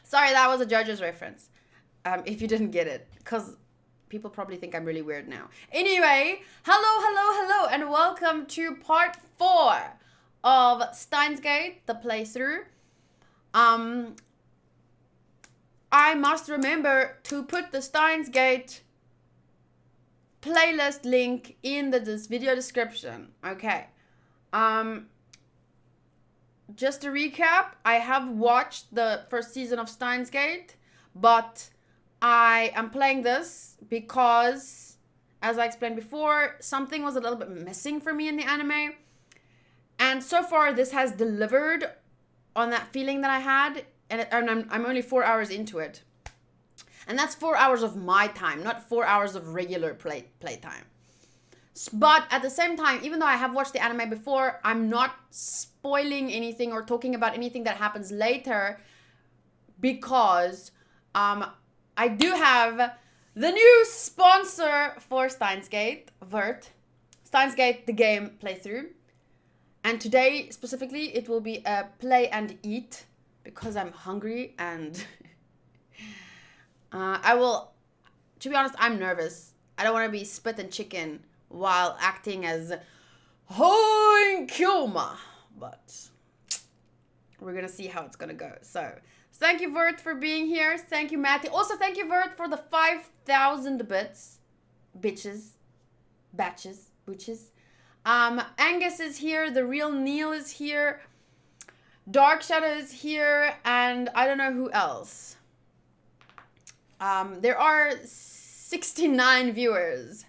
Sorry, that was a JoJo's reference. If you didn't get it, because people probably think I'm really weird now. Anyway, hello, and welcome to part 4 of Steins Gate, the playthrough. I must remember to put the Steins Gate playlist link in this video description. Okay. Just to recap, I have watched the first season of Steins Gate, but I am playing this because, as I explained before, something was a little bit missing for me in the anime. And so far, this has delivered on that feeling that I had, and I'm only 4 hours into it. And that's 4 hours of my time, not 4 hours of regular play time. But at the same time, even though I have watched the anime before, I'm not spoiling anything or talking about anything that happens later because I do have the new sponsor for Steins Gate, Vert. Steins Gate, the game playthrough. And today, specifically, it will be a play and eat because I'm hungry and to be honest, I'm nervous. I don't want to be spitting chicken while acting as Hoinkilma, but we're gonna see how it's gonna go. So thank you, Vert, for being here. Thank you, Matty. Also, thank you, Vert, for the 5,000 bits. Bitches. Batches. Butches. Angus is here. The real Neil is here. Dark Shadow is here. And I don't know who else. There are 69 viewers.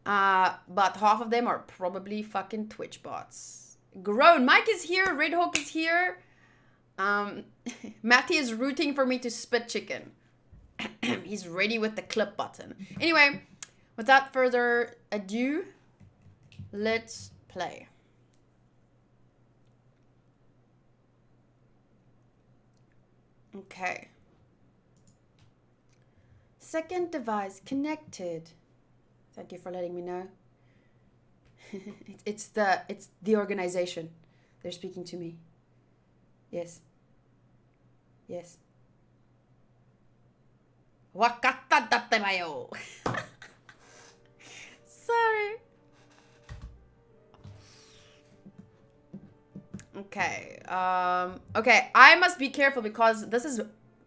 But half of them are probably fucking Twitch bots. Grown. Mike is here. Red Hawk is here. Matty is rooting for me to spit chicken. He's ready with the clip button. Anyway, without further ado, let's play. Okay. Second device connected. Thank you for letting me know. It's the organization. They're speaking to me. Yes. Yes. Wakata datemayo. Sorry. Okay. Okay, I must be careful because this is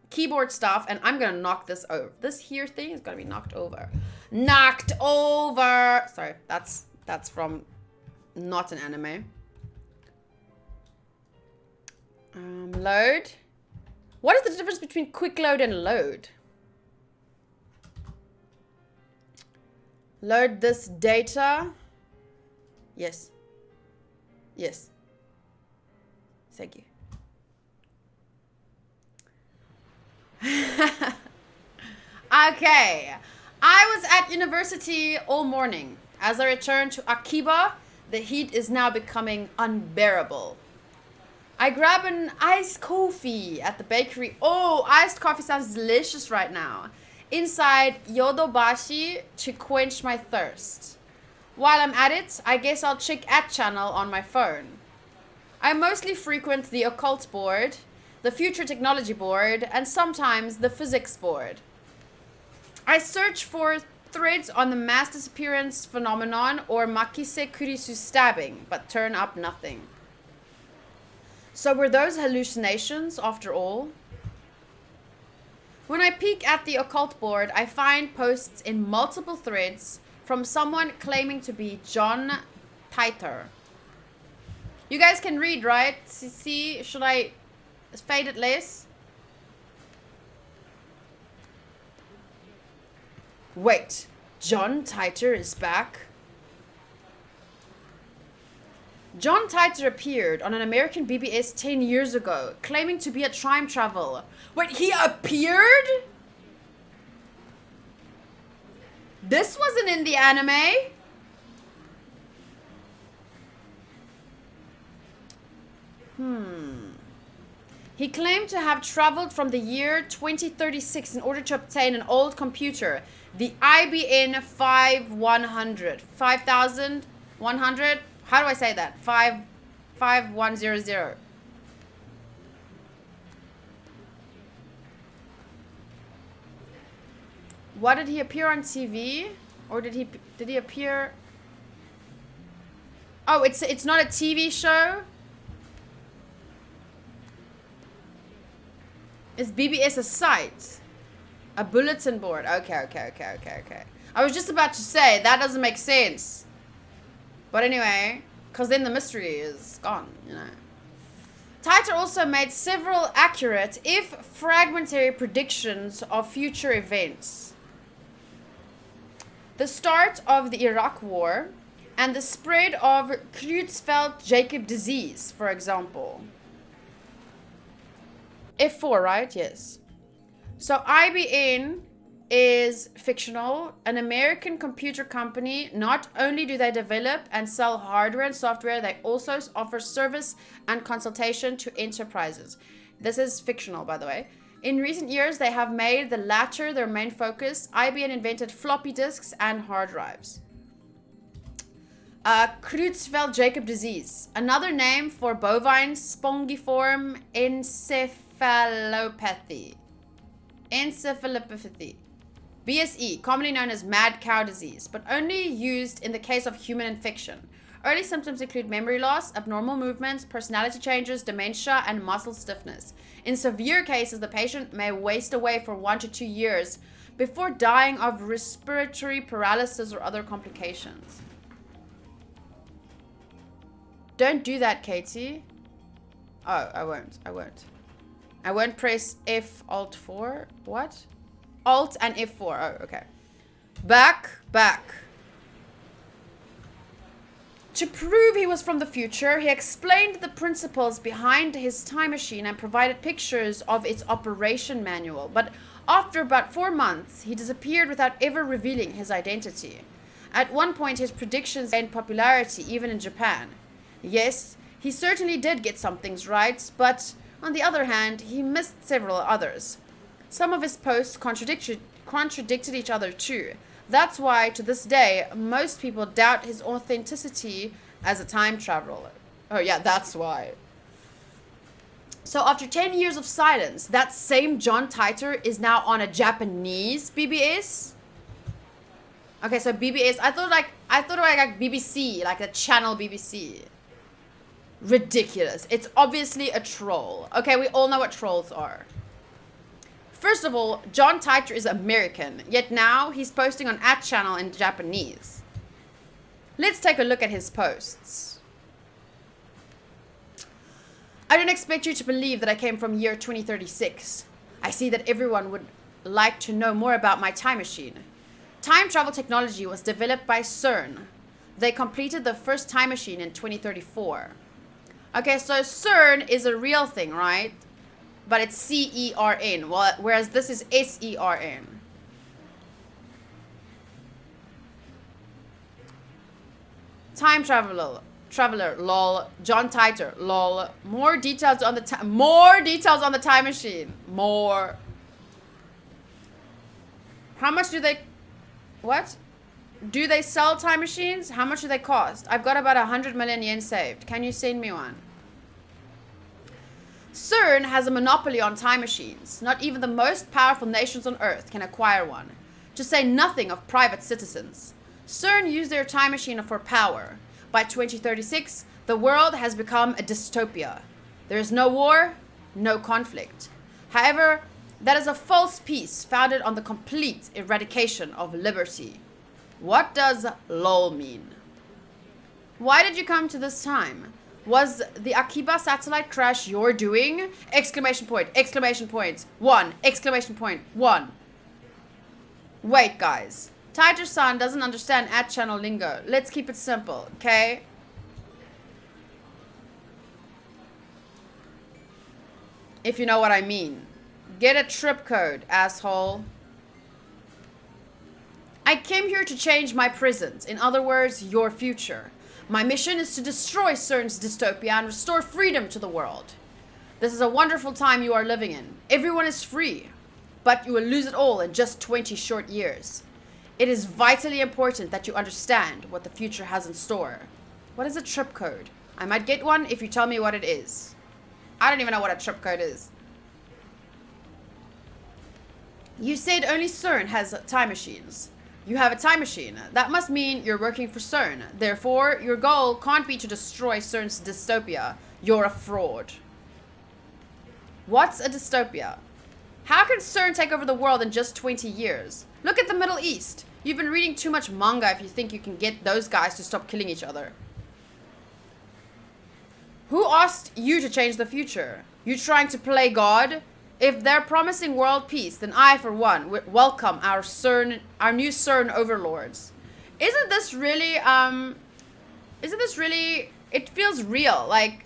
keyboard stuff and I'm gonna knock this over. This here thing is gonna be knocked over. Knocked over. Sorry, that's from not an anime. Load. What is the difference between quick load and load? Load this data. Yes. Yes. Thank you. Okay. I was at university all morning. As I returned to Akiba, the heat is now becoming unbearable. I grab an iced coffee at the bakery. Oh, iced coffee sounds delicious right now. Inside Yodobashi to quench my thirst. While I'm at it, I guess I'll check @channel on my phone. I mostly frequent the occult board, the future technology board, and sometimes the physics board. I search for threads on the mass disappearance phenomenon or Makise Kurisu stabbing, but turn up nothing. So were those hallucinations after all? When I peek at the occult board, I find posts in multiple threads from someone claiming to be John Titor. You guys can read, right? See, should I fade it less? Wait, John Titor is back? John Titor appeared on an American BBS 10 years ago, claiming to be a time travel. Wait, he appeared? This wasn't in the anime? He claimed to have traveled from the year 2036 in order to obtain an old computer, the IBM 5100. 5100? How do I say that? 5100. What, did he appear on TV? Or did he appear... Oh, it's not a TV show? Is BBS a site? A bulletin board. Okay. I was just about to say, that doesn't make sense. But anyway, because then the mystery is gone, you know. Tyter also made several accurate, if fragmentary, predictions of future events. The start of the Iraq War and the spread of Creutzfeldt-Jakob disease, for example. F4, right? Yes. So IBM is fictional, an American computer company. Not only do they develop and sell hardware and software, they also offer service and consultation to enterprises. This is fictional, by the way. In recent years, they have made the latter their main focus. IBM invented floppy disks and hard drives. Creutzfeldt-Jakob disease, another name for bovine spongiform encephalopathy. BSE, commonly known as mad cow disease, but only used in the case of human infection. Early symptoms include memory loss, abnormal movements, personality changes, dementia, and muscle stiffness. In severe cases, the patient may waste away for 1 to 2 years before dying of respiratory paralysis or other complications. Don't do that, Katie. Oh, I won't. I won't press F, Alt 4. What? Alt and F4. Oh, okay. Back. To prove he was from the future, he explained the principles behind his time machine and provided pictures of its operation manual. But after about 4 months, he disappeared without ever revealing his identity. At one point, his predictions gained popularity even in Japan. Yes, he certainly did get some things right, but on the other hand, he missed several others. Some of his posts contradicted each other too. That's why, to this day, most people doubt his authenticity as a time traveler. Oh yeah, that's why. So after 10 years of silence, that same John Tyter is now on a Japanese BBS? Okay, so BBS, I thought it was like BBC, like the channel BBC. Ridiculous. It's obviously a troll. Okay, we all know what trolls are. First of all, John Tyter is American, yet now he's posting on @channel in Japanese. Let's take a look at his posts. I don't expect you to believe that I came from year 2036. I see that everyone would like to know more about my time machine. Time travel technology was developed by CERN. They completed the first time machine in 2034. Okay, so CERN is a real thing, right? But it's CERN, whereas this is SERN. Time traveler, lol. John Tyter, lol. More details on the time machine. More. How much do they? What? Do they sell time machines? How much do they cost? I've got about 100 million yen saved. Can you send me one? CERN has a monopoly on time machines. Not even the most powerful nations on Earth can acquire one, to say nothing of private citizens. CERN used their time machine for power. By 2036, the world has become a dystopia. There is no war, no conflict. However, that is a false peace founded on the complete eradication of liberty. What does LOL mean? Why did you come to this time? Was the Akiba satellite crash your doing? Exclamation point, exclamation point, 1, exclamation point, 1. Wait, guys. Tyter-san doesn't understand @channel lingo. Let's keep it simple, okay? If you know what I mean. Get a trip code, asshole. I came here to change my present. In other words, your future. My mission is to destroy CERN's dystopia and restore freedom to the world. This is a wonderful time you are living in. Everyone is free, but you will lose it all in just 20 short years. It is vitally important that you understand what the future has in store. What is a trip code? I might get one if you tell me what it is. I don't even know what a trip code is. You said only CERN has time machines. You have a time machine. That must mean you're working for CERN. Therefore, your goal can't be to destroy CERN's dystopia. You're a fraud. What's a dystopia? How can CERN take over the world in just 20 years? Look at the Middle East. You've been reading too much manga if you think you can get those guys to stop killing each other. Who asked you to change the future? You trying to play God? If they're promising world peace, then I, for one, welcome our new CERN overlords. Isn't this really, it feels real, like,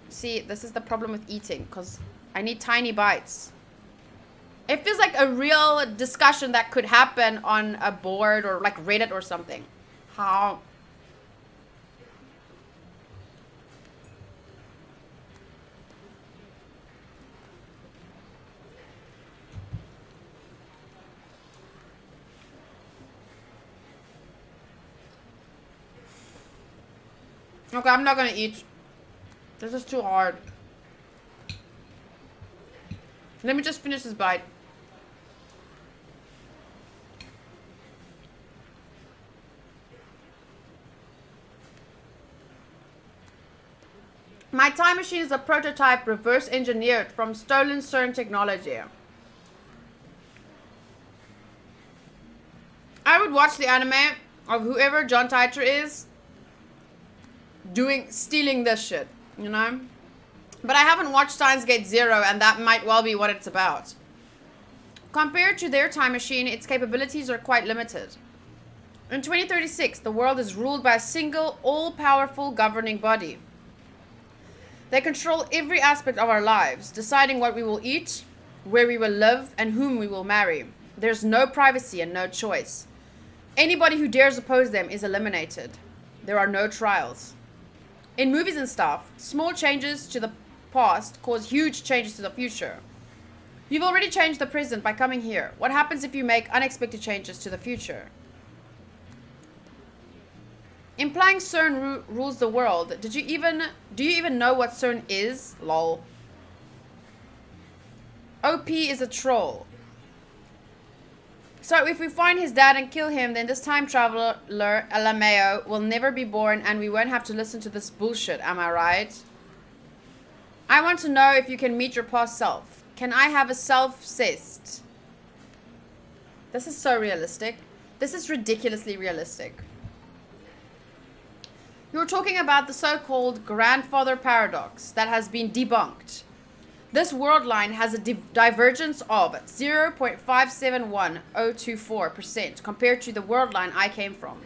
see, this is the problem with eating, because I need tiny bites. It feels like a real discussion that could happen on a board or like Reddit or something. How? Okay, I'm not gonna eat. This is too hard. Let me just finish this bite. My time machine is a prototype reverse engineered from stolen CERN technology. I would watch the anime of whoever John Titor is stealing this shit, you know? But I haven't watched Steins Gate 0, and that might well be what it's about. Compared to their time machine, its capabilities are quite limited. In 2036, the world is ruled by a single, all-powerful governing body. They control every aspect of our lives, deciding what we will eat, where we will live, and whom we will marry. There's no privacy and no choice. Anybody who dares oppose them is eliminated. There are no trials. In movies and stuff, small changes to the past cause huge changes to the future. You've already changed the present by coming here. What happens if you make unexpected changes to the future? Implying CERN rules the world. Do you even know what CERN is? Lol. OP is a troll. So if we find his dad and kill him, then this time traveler, Alameo, will never be born and we won't have to listen to this bullshit, am I right? I want to know if you can meet your past self. Can I have a self-cest? This is so realistic. This is ridiculously realistic. You're talking about the so-called grandfather paradox that has been debunked. This world line has a divergence of 0.571024% compared to the world line I came from.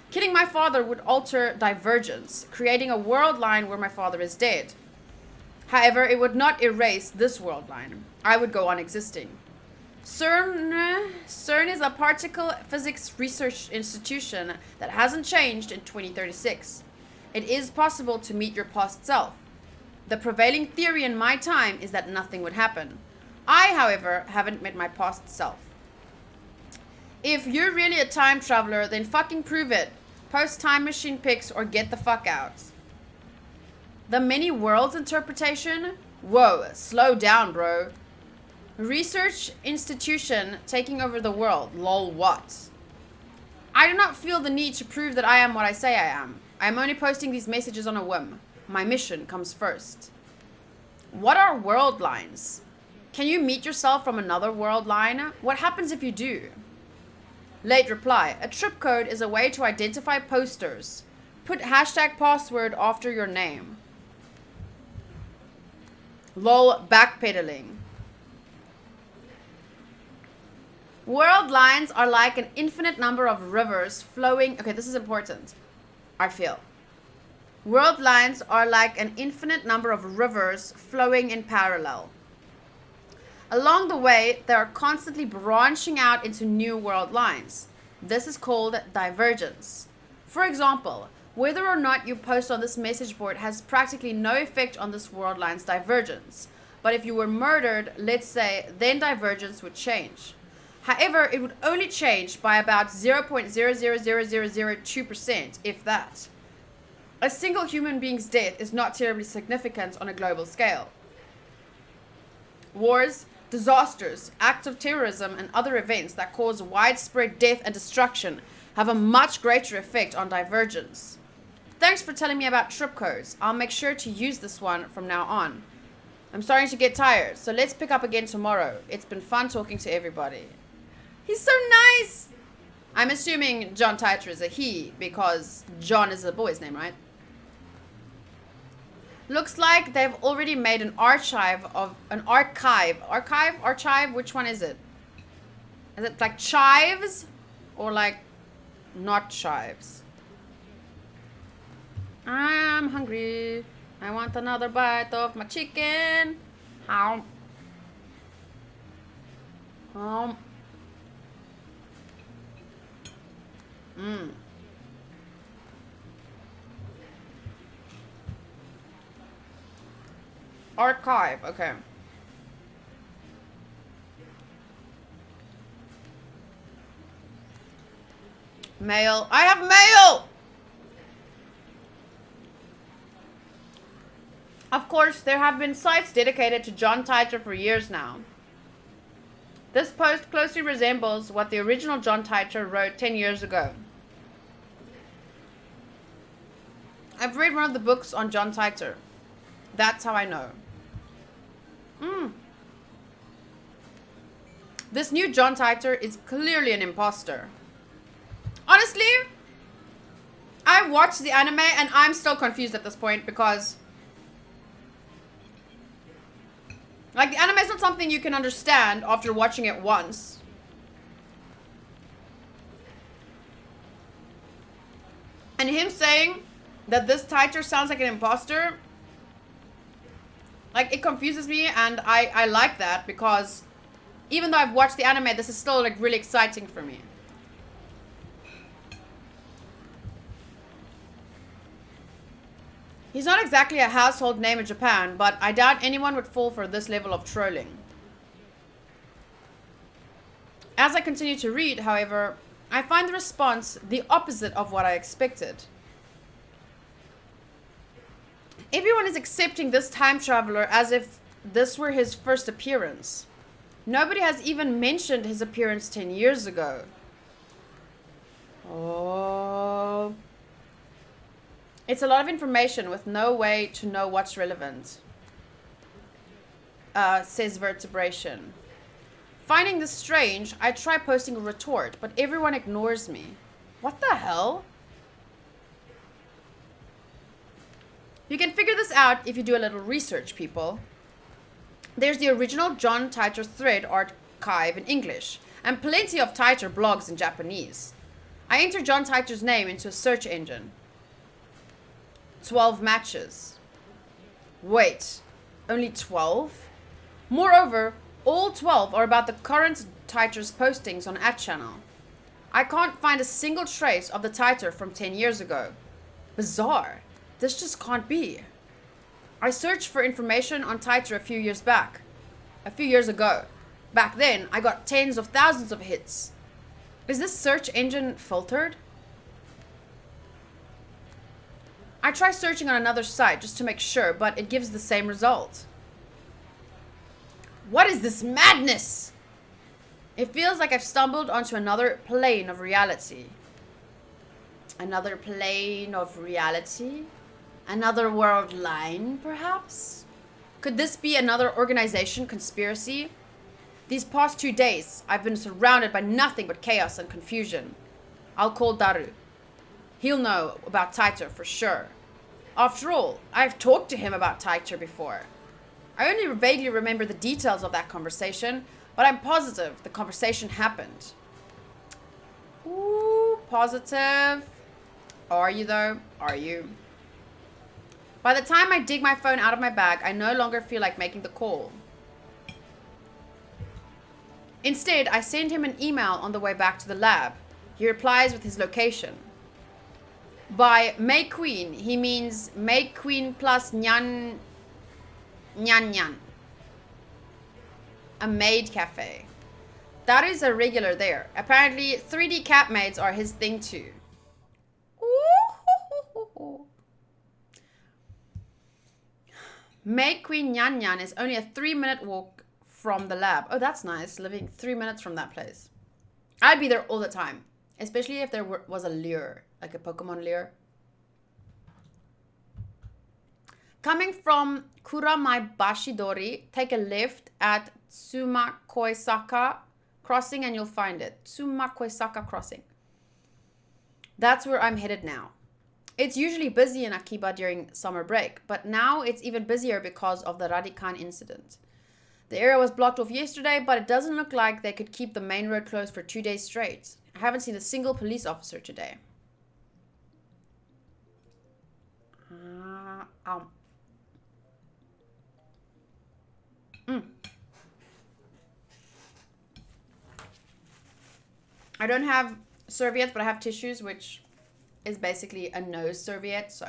Killing my father would alter divergence, creating a world line where my father is dead. However, it would not erase this world line. I would go on existing. CERN is a particle physics research institution that hasn't changed in 2036. It is possible to meet your past self. The prevailing theory in my time is that nothing would happen. I, however, haven't met my past self. If you're really a time traveler, then fucking prove it. Post time machine pics or get the fuck out. The many worlds interpretation? Whoa, slow down, bro. Research institution taking over the world. Lol, what? I do not feel the need to prove that I am what I say I am. I am only posting these messages on a whim. My mission comes first. What are world lines? Can you meet yourself from another world line? What happens if you do? Late reply. A trip code is a way to identify posters. Put hashtag password after your name. Lol, backpedaling. World lines are like an infinite number of rivers flowing. Okay, this is important. I feel. World lines are like an infinite number of rivers flowing in parallel. Along the way, they are constantly branching out into new world lines. This is called divergence. For example, whether or not you post on this message board has practically no effect on this world line's divergence. But if you were murdered, let's say, then divergence would change. However, it would only change by about 0.000002%, if that. A single human being's death is not terribly significant on a global scale. Wars, disasters, acts of terrorism, and other events that cause widespread death and destruction have a much greater effect on divergence. Thanks for telling me about trip codes. I'll make sure to use this one from now on. I'm starting to get tired, so let's pick up again tomorrow. It's been fun talking to everybody. He's so nice! I'm assuming John Titor is a he, because John is a boy's name, right? Looks like they've already made an archive, which one is it? Is it like chives? Or like not chives? I'm hungry. I want another bite of my chicken. How? Archive, okay. Mail. I have mail! Of course, there have been sites dedicated to John Titor for years now. This post closely resembles what the original John Titor wrote 10 years ago. I've read one of the books on John Titor. That's how I know. This new John Titor is clearly an imposter. Honestly, I watched the anime and I'm still confused at this point because like the anime is not something you can understand after watching it once. And him saying that this Titor sounds like an imposter, like it confuses me, and I like that because even though I've watched the anime, this is still like really exciting for me. He's not exactly a household name in Japan, but I doubt anyone would fall for this level of trolling. As I continue to read, however, I find the response the opposite of what I expected. Everyone is accepting this time traveler as if this were his first appearance. Nobody has even mentioned his appearance 10 years ago. Oh. It's a lot of information with no way to know what's relevant. Says Vertebration. Finding this strange, I try posting a retort, but everyone ignores me. What the hell? You can figure this out if you do a little research, people. There's the original John Titor thread archive in English, and plenty of Titor blogs in Japanese. I enter John Titor's name into a search engine. 12 matches. Wait, only 12? Moreover, all 12 are about the current Titor's postings on @channel. I can't find a single trace of the Titor from 10 years ago. Bizarre. This just can't be. I searched for information on Titor a few years ago. Back then, I got tens of thousands of hits. Is this search engine filtered? I try searching on another site just to make sure, but it gives the same result. What is this madness? It feels like I've stumbled onto another plane of reality. Another plane of reality? Another world line, perhaps? Could this be another organization conspiracy? These past 2 days, I've been surrounded by nothing but chaos and confusion. I'll call Daru. He'll know about Titor for sure. After all, I've talked to him about Titor before. I only vaguely remember the details of that conversation, but I'm positive the conversation happened. Ooh, positive. Are you though? Are you? By the time I dig my phone out of my bag, I no longer feel like making the call. Instead, I send him an email on the way back to the lab. He replies with his location. By May Queen, he means May Queen plus Nyan Nyan. A maid cafe. That is a regular there. Apparently, 3D cat maids are his thing too. May Queen Nyan Nyan is only a 3-minute walk from the lab. Oh, that's nice. Living 3 minutes from that place. I'd be there all the time. Especially if there was a lure. Like a Pokemon lure. Coming from Kuramai Bashidori, take a left at Tsumakoisaka Crossing and you'll find it. Tsumakoisaka Crossing. That's where I'm headed now. It's usually busy in Akiba during summer break, but now it's even busier because of the Radikan incident. The area was blocked off yesterday, but it doesn't look like they could keep the main road closed for 2 days straight. I haven't seen a single police officer today. I don't have serviettes, but I have tissues, which is basically a nose serviette, so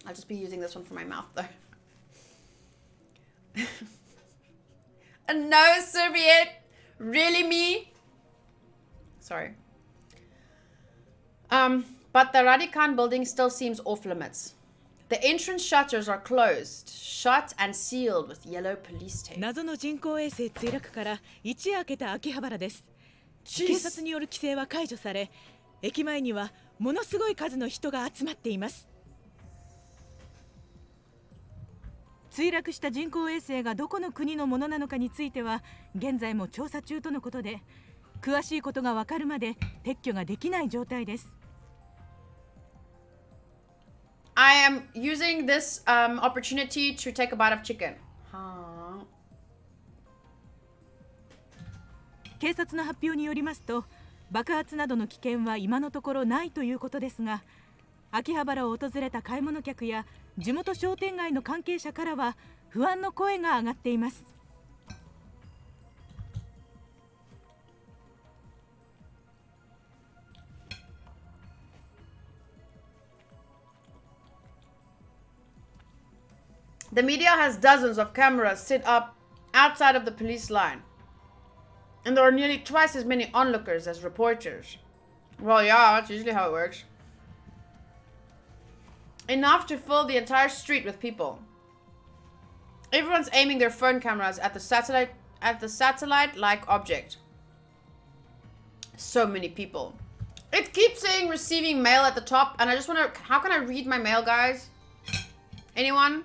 I'll just be using this one for my mouth though. A nose serviette? Really, me? Sorry. But the Radikan building still seems off limits. The entrance shutters are closed, shut and sealed with yellow police tape. 謎の人工衛星墜落から一夜明けた秋葉原です。警察による規制は解除され、駅前にはものすごい数の人が集まっています。墜落した人工衛星がどこの国のものなのかについては現在も調査中とのことで、詳しいことが分かるまで撤去ができない状態です。I am using this opportunity to take a bite of chicken. 警察の発表によりますと、爆発などの危険は今のところないということですが、秋葉原を訪れた買い物客や地元商店街の関係者からは不安の声が上がっています。The media has dozens of cameras set up outside of the police line. And there are nearly twice as many onlookers as reporters. Well, yeah, that's usually how it works. Enough to fill the entire street with people. Everyone's aiming their phone cameras at the satellite-like object. So many people. It keeps saying receiving mail at the top, and I just want to... How can I read my mail, guys? Anyone?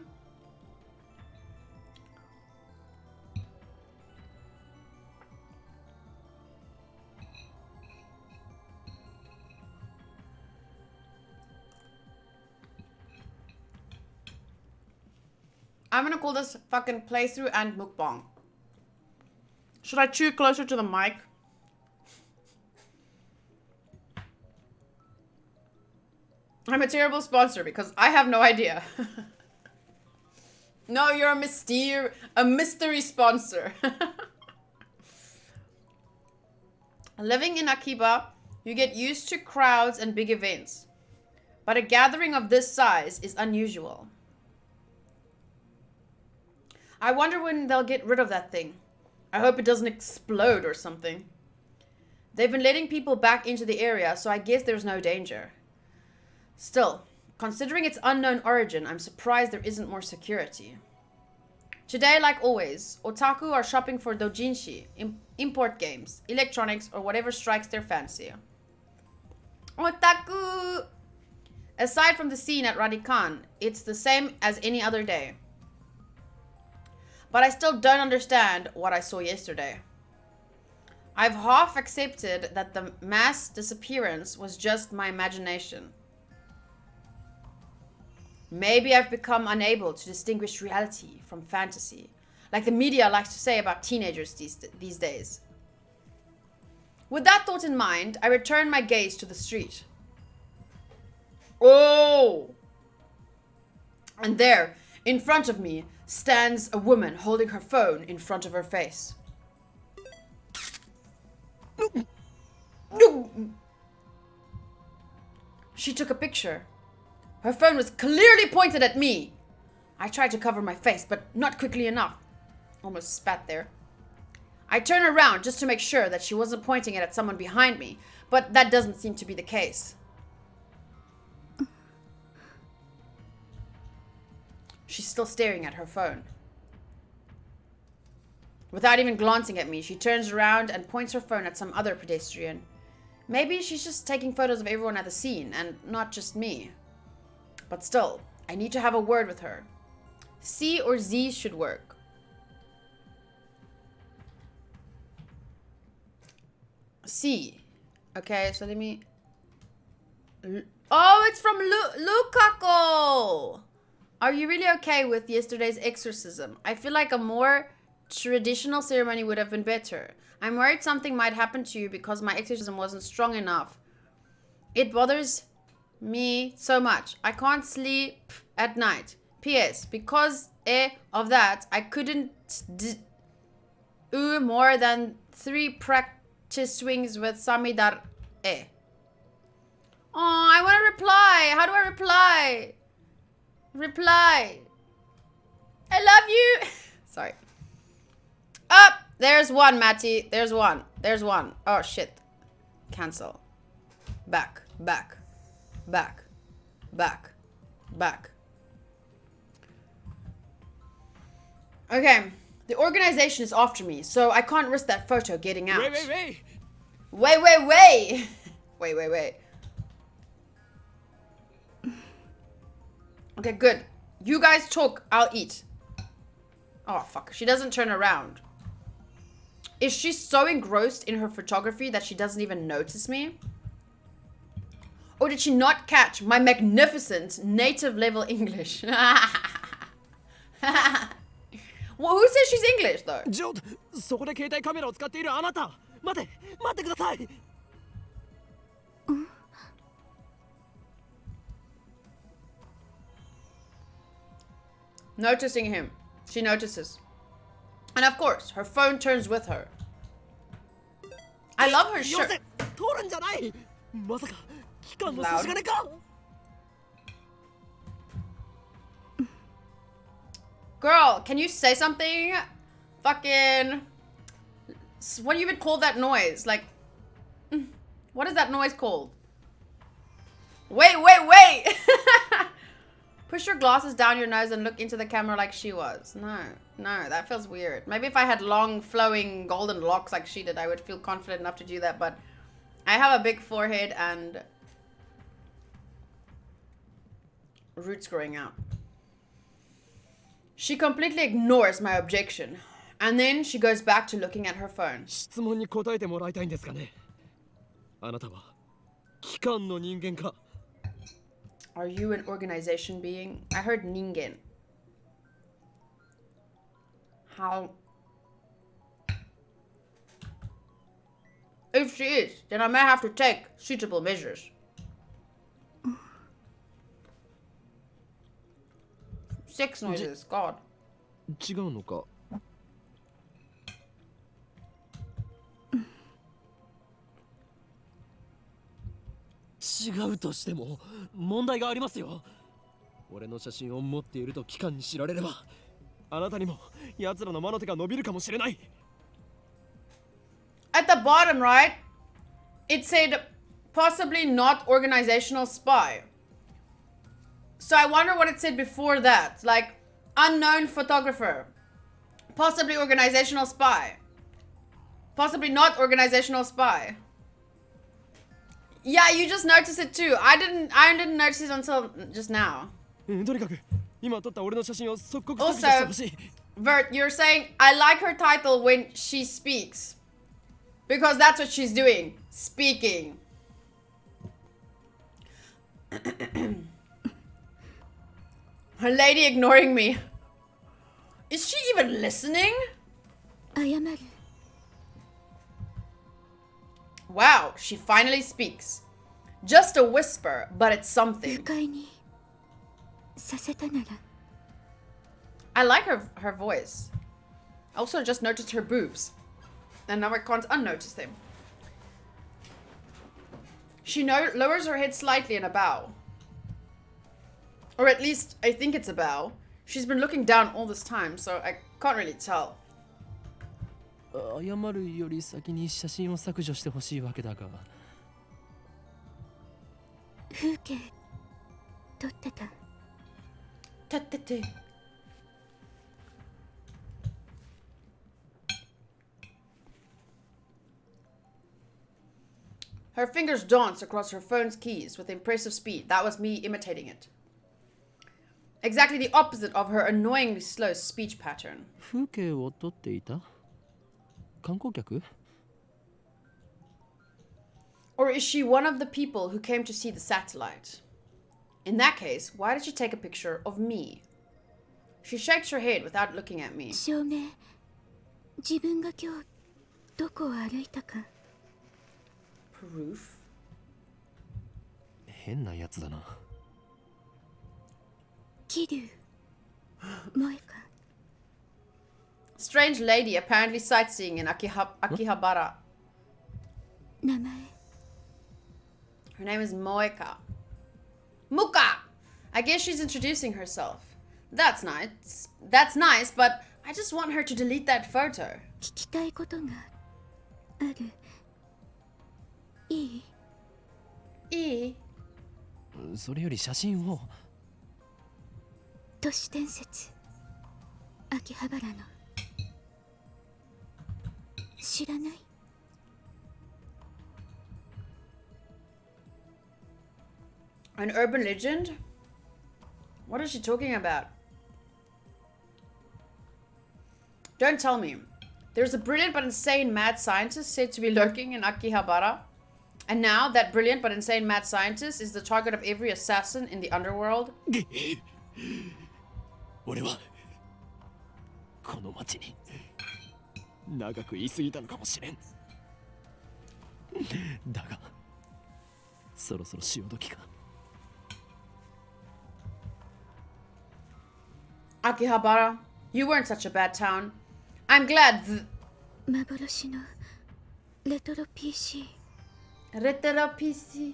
I'm gonna call this fucking playthrough and mukbang. Should I chew closer to the mic? I'm a terrible sponsor because I have no idea. No, you're a mystery sponsor. Living in Akiba, you get used to crowds and big events. But a gathering of this size is unusual. I wonder when they'll get rid of that thing. I hope it doesn't explode or something. They've been letting people back into the area, so I guess there's no danger. Still, considering its unknown origin, I'm surprised there isn't more security. Today, like always, otaku are shopping for doujinshi, import games, electronics, or whatever strikes their fancy. Otaku! Aside from the scene at Radikan, it's the same as any other day. But I still don't understand what I saw yesterday. I've half accepted that the mass disappearance was just my imagination. Maybe I've become unable to distinguish reality from fantasy, like the media likes to say about teenagers these days. With that thought in mind, I return my gaze to the street. Oh! And there, in front of me, stands a woman holding her phone in front of her face. She took a picture. Her phone was clearly pointed at me. I tried to cover my face, but not quickly enough. Almost spat there. I turn around just to make sure that she wasn't pointing it at someone behind me, but that doesn't seem to be the case. She's still staring at her phone. Without even glancing at me, she turns around and points her phone at some other pedestrian. Maybe she's just taking photos of everyone at the scene and not just me. But still, I need to have a word with her. C or Z should work. C. Okay, so let me... Oh, it's from Lukaku! Are you really okay with yesterday's exorcism? I feel like a more traditional ceremony would have been better. I'm worried something might happen to you because my exorcism wasn't strong enough. It bothers me so much. I can't sleep at night. P.S. Because of that, I couldn't do more than 3 practice swings with Samidar. Oh, I want to reply. How do I reply? Reply. I love you. Sorry. Up. There's one, Matty. There's one. There's one. Oh, shit. Cancel. Back. Back. Back. Back. Back. Okay. The organization is after me, so I can't risk that photo getting out. Wait. Wait. Wait. Okay, good. You guys talk. I'll eat. Oh, fuck. She doesn't turn around. Is she so engrossed in her photography that she doesn't even notice me? Or did she not catch my magnificent native level English? Well, who says she's English, though? Noticing him. She notices. And of course, her phone turns with her. I love her shirt. Loud. Girl, can you say something? Fucking... What do you even call that noise? Like... What is that noise called? Wait! Push your glasses down your nose and look into the camera like she was. No, that feels weird. Maybe if I had long, flowing, golden locks like she did, I would feel confident enough to do that, but I have a big forehead and roots growing out. She completely ignores my objection, and then she goes back to looking at her phone. Are you an organization being? I heard ningen. How? If she is, then I may have to take suitable measures. Sex noises, God. 違うのか。違うとしても問題がありますよ。俺の写真を持っていると機関に知られれば、あなたにも奴らの魔の手が伸びるかもしれない。At the bottom, right? It said possibly not organizational spy. So I wonder what it said before that. Like, unknown photographer. Possibly organizational spy. Possibly not organizational spy. Yeah, you just noticed it too. I didn't notice it until just now. とにかく今撮った俺の写真を即刻削除してほしい。 Vert, you're saying I like her title when she speaks. Because that's what she's doing. Speaking. Her lady ignoring me. Is she even listening? 謝る。 Wow, she finally speaks. Just a whisper, but it's something. 不快にさせたなら。 I like her voice. I also just noticed her boobs. And now I can't unnotice them. She lowers her head slightly in a bow. Or at least, I think it's a bow. She's been looking down all this time, so I can't really tell. 謝るより先に写真を削除してほしいわけだが。風景撮ってた。Her fingers dance across her phone's keys with impressive speed. That was me imitating it. Exactly the opposite of her annoyingly slow speech pattern. 風景を撮っていた？観光客？ Or is she one of the people who came to see the satellite? In that case, why did she take a picture of me? She shakes her head without looking at me. 証明。自分が今日どこを歩いたか。Proof? 変なやつだな。桐生。萌か。Strange lady apparently sightseeing in Akihabara. 名前。Her name is Moeka. Muka! I guess she's introducing herself. That's nice. That's nice, but I just want her to delete that photo. 聞きたいことがある。いい？いい？それより写真を。都市伝説。秋葉原の。知らない？ An urban legend? What is she talking about? Don't tell me. There's a brilliant but insane mad scientist said to be lurking in Akihabara. And now that brilliant but insane mad scientist is the target of every assassin in the underworld. 俺はこの町に長く居すぎたのかもしれん。だがそろそろ潮時か。 Akihabara, you weren't such a bad town. I'm glad 幻のレトロ PC。 Retro PC.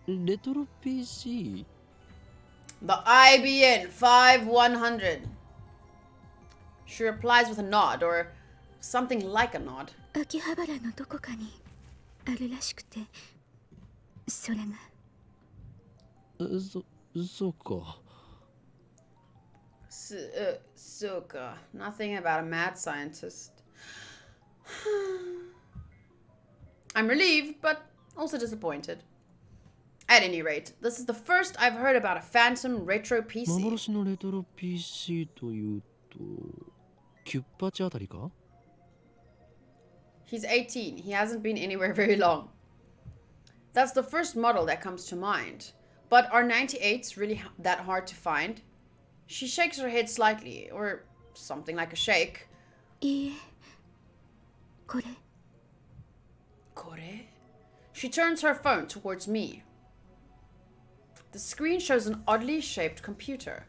レトロ PC? The IBN 5100. She replies with a nod or something like a nod. 秋葉原のどこかにあるらしくて、それが。そうか。 Suka. Nothing about a mad scientist. I'm relieved, but also disappointed. At any rate, this is the first I've heard about a phantom retro PC. 幻のレトロ PC というと、キュッパチあたりか? He's 18. He hasn't been anywhere very long. That's the first model that comes to mind. But are 98s really that hard to find? She shakes her head slightly, or something like a shake. いいえ、これ。Kore? She turns her phone towards me. The screen shows an oddly shaped computer.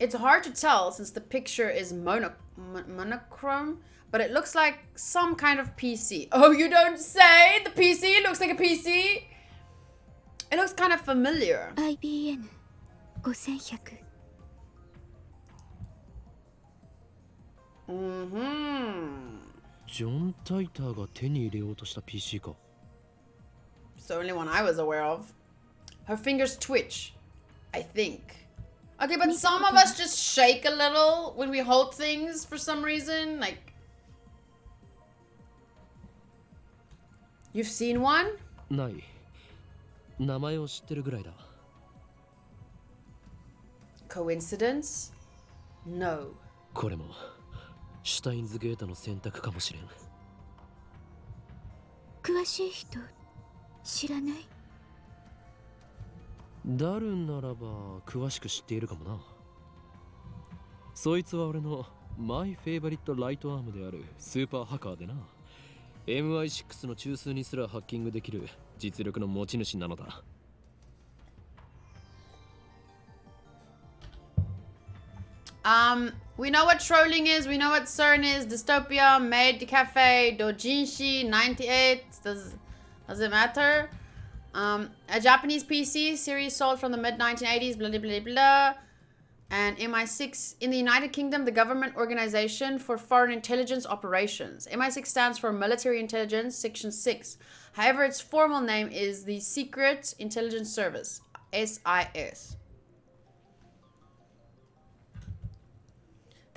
It's hard to tell since the picture is monochrome, but it looks like some kind of PC. Oh, you don't say! The PC looks like a PC? It looks kind of familiar. IBN 5100。ジョン・タイターが手に入れようとした PC か。 It's the only one I was aware of. Her fingers twitch, I think. Okay, but some of us just shake a little when we hold things for some reason. Like, you've seen one? ない。名前を知ってるぐらいだ。 Coincidence? No. これもシュタインズゲートの選択かもしれん。詳しい人知らない？ダルンならば詳しく知っているかもな。そいつは俺のマイフェイバリットライトアームであるスーパーハッカーでな。MI6 の中枢にすらハッキングできる実力の持ち主なのだ。We know what trolling is, we know what CERN is, Dystopia, Maid, Cafe, Dojinshi, 98, does it matter? A Japanese PC series sold from the mid-1980s, blah, blah, blah, blah. And MI6 in the United Kingdom, the government organization for foreign intelligence operations. MI6 stands for Military Intelligence Section 6. However, its formal name is the Secret Intelligence Service, SIS.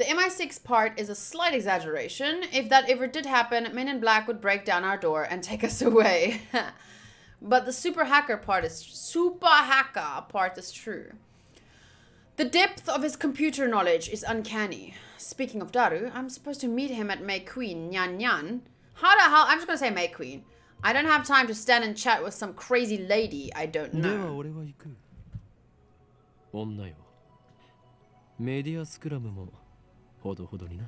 The MI6 part is a slight exaggeration. If that ever did happen, Men in Black would break down our door and take us away. But the super hacker part is true. The depth of his computer knowledge is uncanny. Speaking of Daru, I'm supposed to meet him at May Queen, Nyan Nyan. How the hell? I'm just gonna say May Queen. I don't have time to stand and chat with some crazy lady I don't know. 女よ。メディアスクラムもほどほどにな。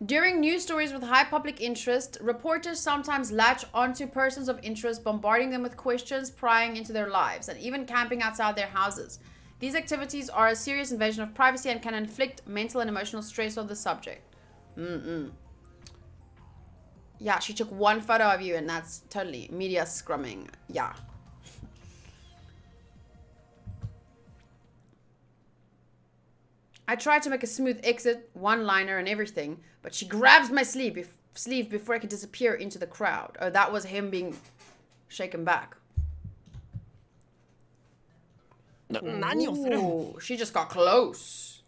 During news stories with high public interest, reporters sometimes latch onto persons of interest, bombarding them with questions, prying into their lives, and even camping outside their houses. These activities are a serious invasion of privacy and can inflict mental and emotional stress on the subject. Yeah, she took one photo of you and that's totally media scrumming. Yeah. I tried to make a smooth exit, one-liner and everything, but she grabs my sleeve before I can disappear into the crowd. Oh, that was him being shaken back. Ooh, she just got close.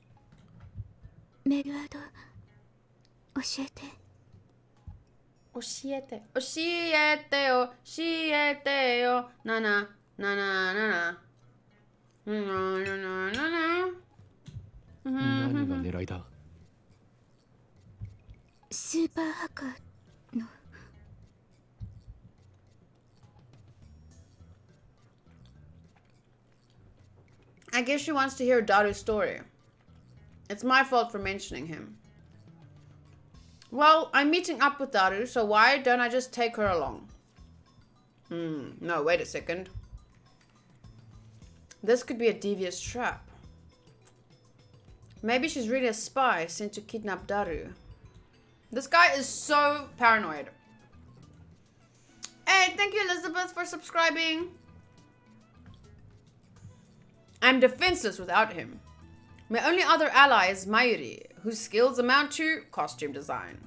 Nergal, 教えて。教えて、教えてよ、教えてよ、なな、なな、なな。なな、なな、なな。何が狙いだ？スーパーハッカーの。I guess she wants to hear Daru's story. It's my fault for mentioning him. Well, I'm meeting up with Daru, so why don't I just take her along? No, wait a second. This could be a devious trap. Maybe she's really a spy sent to kidnap Daru. This guy is so paranoid. Hey, thank you, Elizabeth, for subscribing. I'm defenseless without him. My only other ally is Mayuri, whose skills amount to costume design.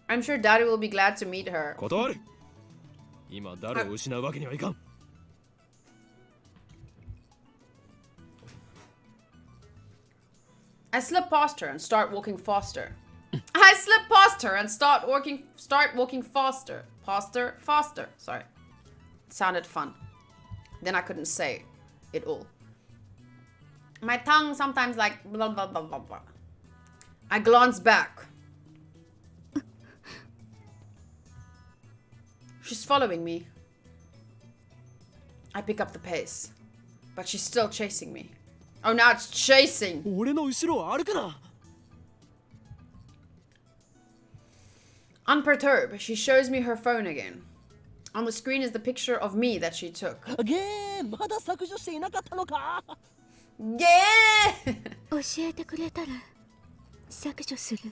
I'm sure Daru will be glad to meet her. 断る。今ダルを失うわけにはいかん。I slip past her and start walking faster. I slip past her and start walking faster. Faster. Sorry. It sounded fun. Then I couldn't say it all. My tongue sometimes like blah blah blah blah blah. I glance back. She's following me. I pick up the pace. But she's still chasing me. Oh, now it's chasing. 俺の後ろを歩くな。 Unperturbed, she shows me her phone again. On the screen is the picture of me that she took. まだ削除していなかったのか。 Yeah! 教えてくれたら削除する。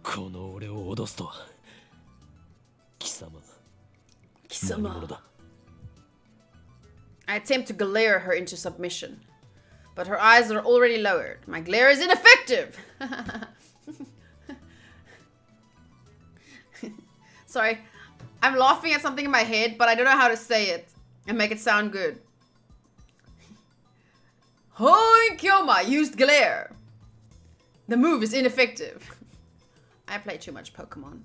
この俺を脅すとは。貴様。貴様。何者だ。 I attempt to glare her into submission. But her eyes are already lowered. My glare is ineffective! Sorry. I'm laughing at something in my head, but I don't know how to say it and make it sound good. Hoi Kyoma used glare. The move is ineffective. I play too much Pokemon.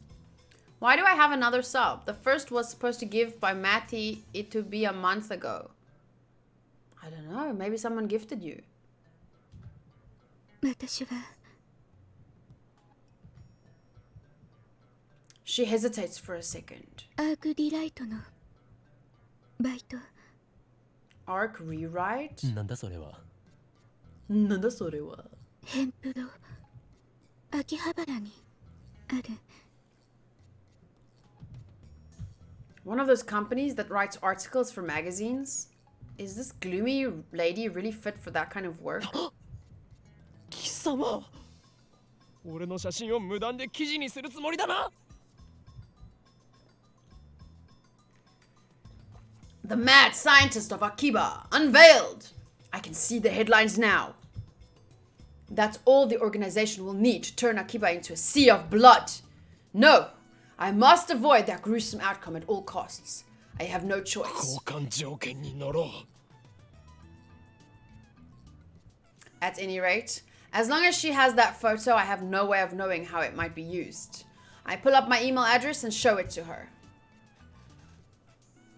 Why do I have another sub? The first was supposed to give by Matty it to be a month ago. I don't know. Maybe someone gifted you. 私は She hesitates for a second. アークリライトのバイト。 Arc rewrite? なんだそれは。なんだそれは。ヘンプロ秋葉原にある。 One of those companies that writes articles for magazines? Is this gloomy lady really fit for that kind of work? 貴様。俺の写真を無断で記事にするつもりだな。 The mad scientist of Akiba, unveiled! I can see the headlines now. That's all the organization will need to turn Akiba into a sea of blood. No, I must avoid that gruesome outcome at all costs. I have no choice. 交換条件に乗ろう。at any rate. As long as she has that photo, I have no way of knowing how it might be used. I pull up my email address and show it to her.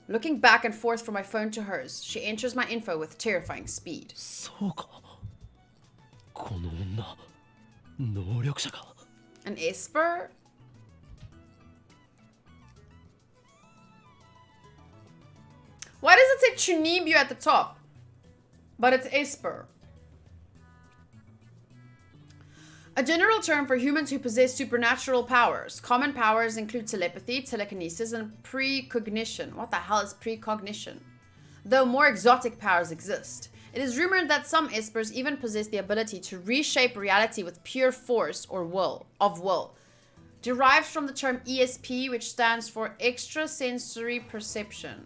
Looking back and forth from my phone to hers, she enters my info with terrifying speed. そうか。この女、能力者か。An Esper? Why does it say Chunibyu at the top? But it's Esper. A general term for humans who possess supernatural powers. Common powers include telepathy, telekinesis, and precognition. What the hell is precognition? Though more exotic powers exist. It is rumored that some Espers even possess the ability to reshape reality with pure force or will. Derived from the term ESP, which stands for extrasensory perception.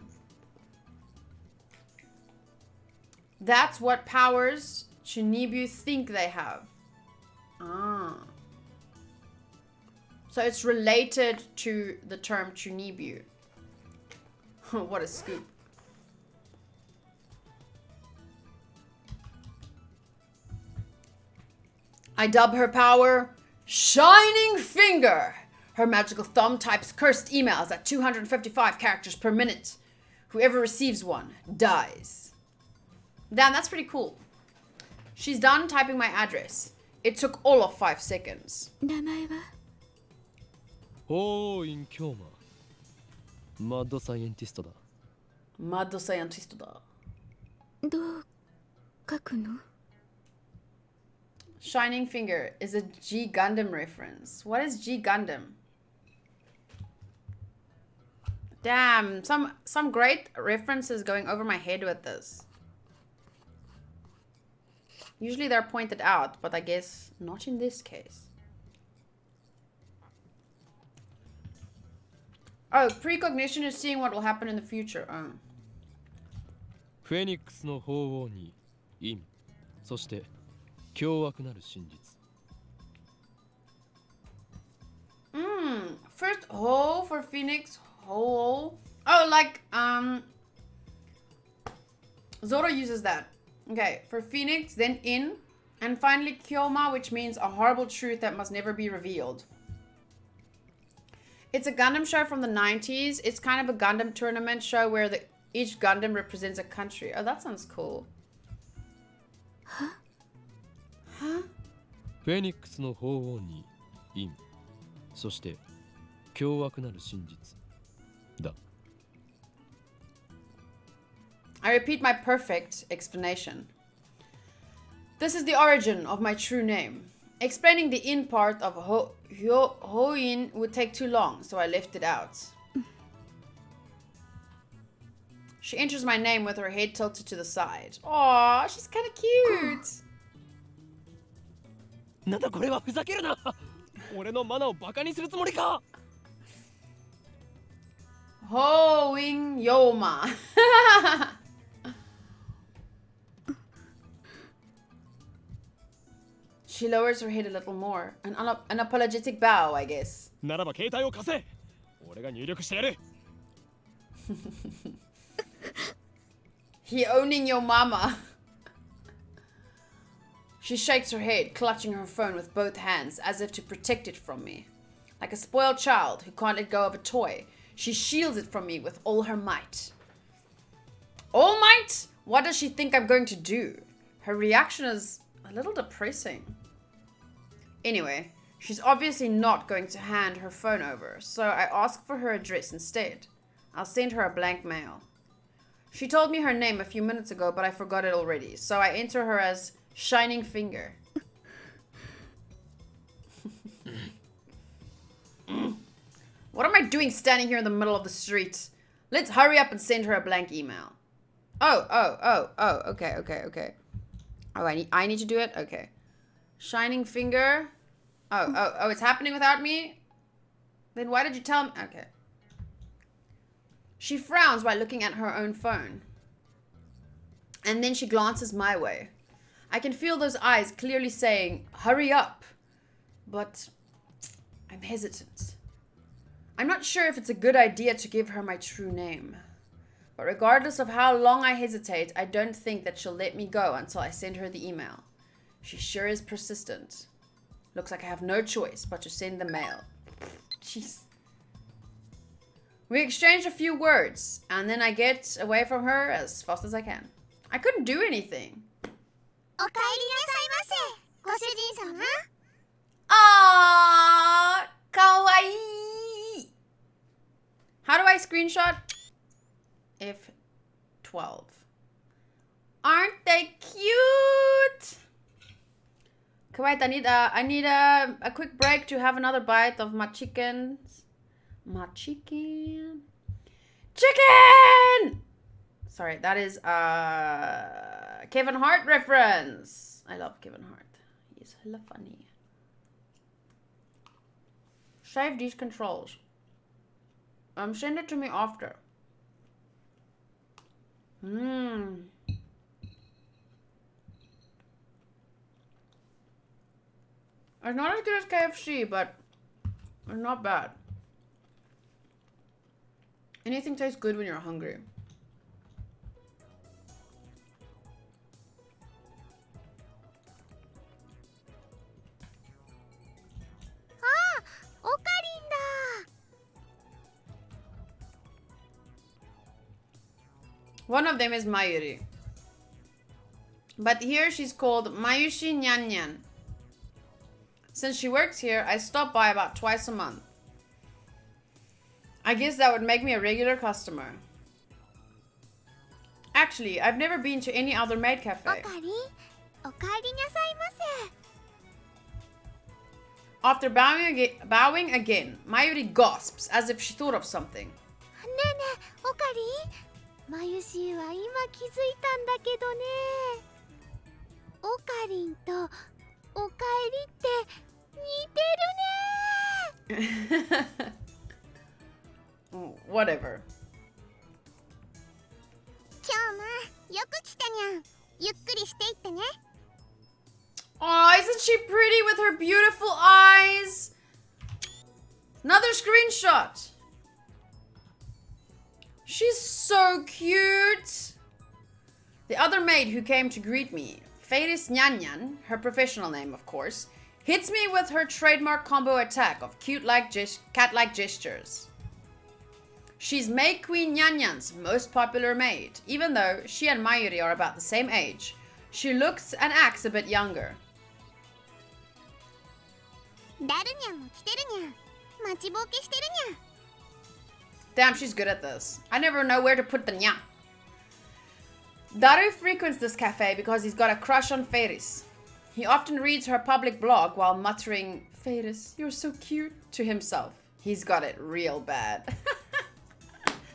That's what powers Chunibyu think they have. Ah. So it's related to the term Chunibyu. What a scoop. I dub her power Shining Finger. Her magical thumb types cursed emails at 255 characters per minute. Whoever receives one dies. Damn, that's pretty cool. She's done typing my address. It took all of 5 seconds. 名前は法院京馬。マッドサイエンティストだ。マッドサイエンティストだ。どう書くの Shining Finger is a G Gundam reference. What is G Gundam? Damn, some great references going over my head with this. Usually they're pointed out, but I guess not in this case. Oh, precognition is seeing what will happen in the future. Oh. フェニックスの法王に陰、そして凶悪なる真実。First ho for Phoenix, ho. Oh, like Zoro uses that. Okay, for Phoenix, then in, and finally Kyoma, which means a horrible truth that must never be revealed. It's a Gundam show from the 90s. It's kind of a Gundam tournament show where each Gundam represents a country. Oh, that sounds cool. Huh? フェニックスの法王に陰、そして凶悪なる真実だ。I repeat my perfect explanation. This is the origin of my true name. Explaining the in part of Hoin would take too long, so I left it out. She enters my name with her head tilted to the side. Aww, she's kind of cute. なんだこれはふざけるな。俺のマナをバカにするつもりか。Hoing Yoma. She lowers her head a little more. An apologetic bow, I guess. ならば携帯を貸せ。俺が入力してやる。He owning your mama. She shakes her head, clutching her phone with both hands as if to protect it from me. Like a spoiled child who can't let go of a toy, she shields it from me with all her might. All might? What does she think I'm going to do? Her reaction is a little depressing. Anyway, she's obviously not going to hand her phone over, so I ask for her address instead. I'll send her a blank mail. She told me her name a few minutes ago, but I forgot it already, so I enter her as Shining Finger. What am I doing standing here in the middle of the street? Let's hurry up and send her a blank email. Oh, okay. Oh, I need to do it? Okay. Shining Finger. Oh, it's happening without me? Then why did you tell me? Okay. She frowns while looking at her own phone. And then she glances my way. I can feel those eyes clearly saying, hurry up. But I'm hesitant. I'm not sure if it's a good idea to give her my true name. But regardless of how long I hesitate, I don't think that she'll let me go until I send her the email. She sure is persistent. Looks like I have no choice but to send the mail. Jeez. We exchange a few words, and then I get away from her as fast as I can. I couldn't do anything. Aww, kawaii. How do I screenshot? F12. Aren't they cute? Okay, wait, I need a quick break to have another bite of my chickens. My chicken. Chicken! Sorry, that is Kevin Hart reference. I love Kevin Hart. He's hella funny. Save these controls. Send it to me after. It's not as good as KFC, but it's not bad. Anything tastes good when you're hungry. One of them is Mayuri. But here she's called Mayushi Nyan Nyan. Since she works here, I stop by about twice a month. I guess that would make me a regular customer. Actually, I've never been to any other maid cafe. After bowing again, Mayuri gasps as if she thought of something. Whatever. Oh, isn't she pretty with her beautiful eyes? Another screenshot. She's so cute. The other maid who came to greet me, Feiris Nyan Nyan, her professional name of course, hits me with her trademark combo attack of cat-like gestures. She's Maid Queen Nyan Nyan's most popular maid, even though she and Mayuri are about the same age. She looks and acts a bit younger. Damn, she's good at this. I never know where to put the nya. Daru frequents this cafe because he's got a crush on Feiris. He often reads her public blog while muttering, "Feiris, you're so cute," to himself. He's got it real bad.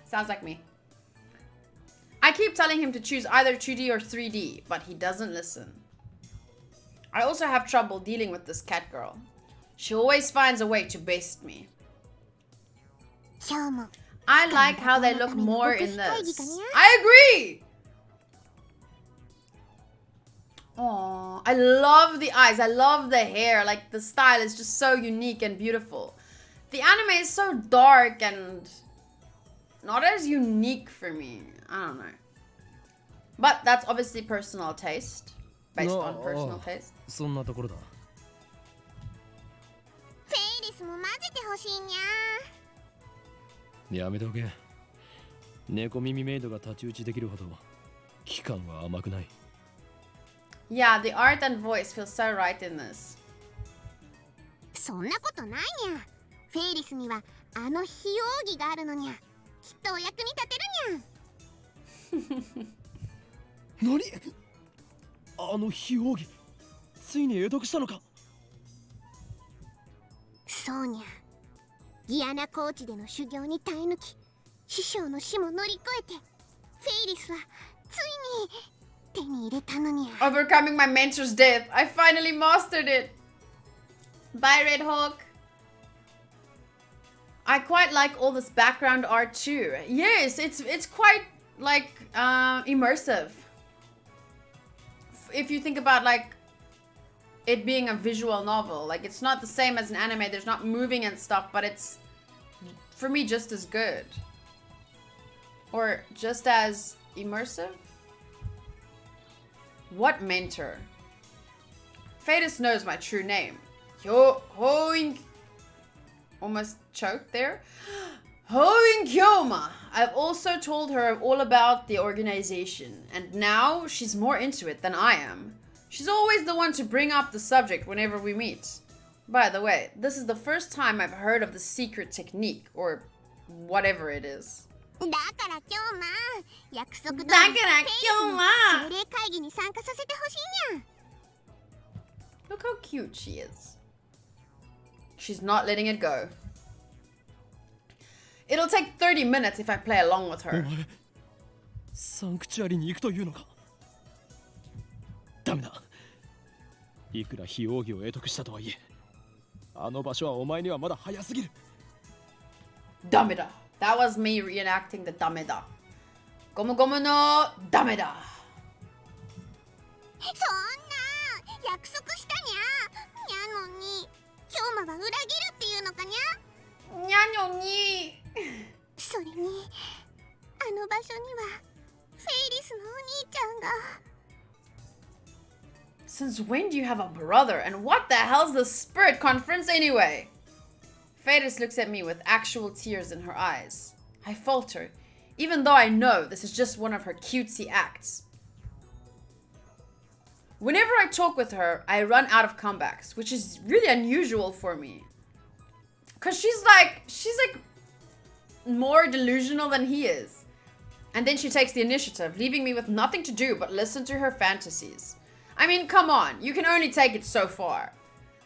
Sounds like me. I keep telling him to choose either 2D or 3D, but he doesn't listen. I also have trouble dealing with this cat girl. She always finds a way to baste me. I like how they look more in this. I agree! Oh, I love the eyes. I love the hair. Like, the style is just so unique and beautiful. The anime is so dark and not as unique for me. I don't know. But that's obviously personal taste. Based on personal taste. そんなところだ。やめておけ。猫耳メイドが太刀打ちできるほど期間は甘くない。Yeah, the art and voice feel so right in this. そんなことないにゃ。フェイリスにはあの非奥義があるのにゃ。きっとお役に立てるにゃ。何？あの非奥義、ついに会得したのか？そうにゃ。ギアナ高地での修行に耐え抜き、師匠の死も乗り越えて、フェイリスはついに手に入れたのにゃ。Overcoming my mentor's death, I finally mastered it. Bye, Red Hawk. I quite like all this background art too. Yes, it's quite like immersive. If you think about like it being a visual novel, like it's not the same as an anime. There's not moving and stuff, but it's for me just as good or just as immersive. What mentor? Fadus knows my true name. Hoing. Almost choked there. Hoing Kyoma. I've also told her all about the organization, and now she's more into it than I am. She's always the one to bring up the subject whenever we meet. By the way, this is the first time I've heard of the secret technique, or whatever it is. だから今日ま約束通りだから今日は精霊会議に参加させてほしいにゃ。 Look how cute she is. She's not letting it go. It'll take 30 minutes if I play along with her. サンクチュアリに行くというのか。ダメだ。いくら非奥義を得得したとはいえ、あの場所はお前にはまだ早すぎる。ダメだ。That was me reenacting the ダメだ。ゴムゴムのダメだ。そんな約束したにゃ。にゃのに今日まは裏切るっていうのかにゃ。にゃにょに。それにあの場所にはフェイリスのお兄ちゃんが。Since when do you have a brother? And what the hell's the spirit conference anyway? Fadus looks at me with actual tears in her eyes. I falter, even though I know this is just one of her cutesy acts. Whenever I talk with her, I run out of comebacks, which is really unusual for me. Cause she's like more delusional than he is. And then she takes the initiative, leaving me with nothing to do but listen to her fantasies. I mean, come on, you can only take it so far.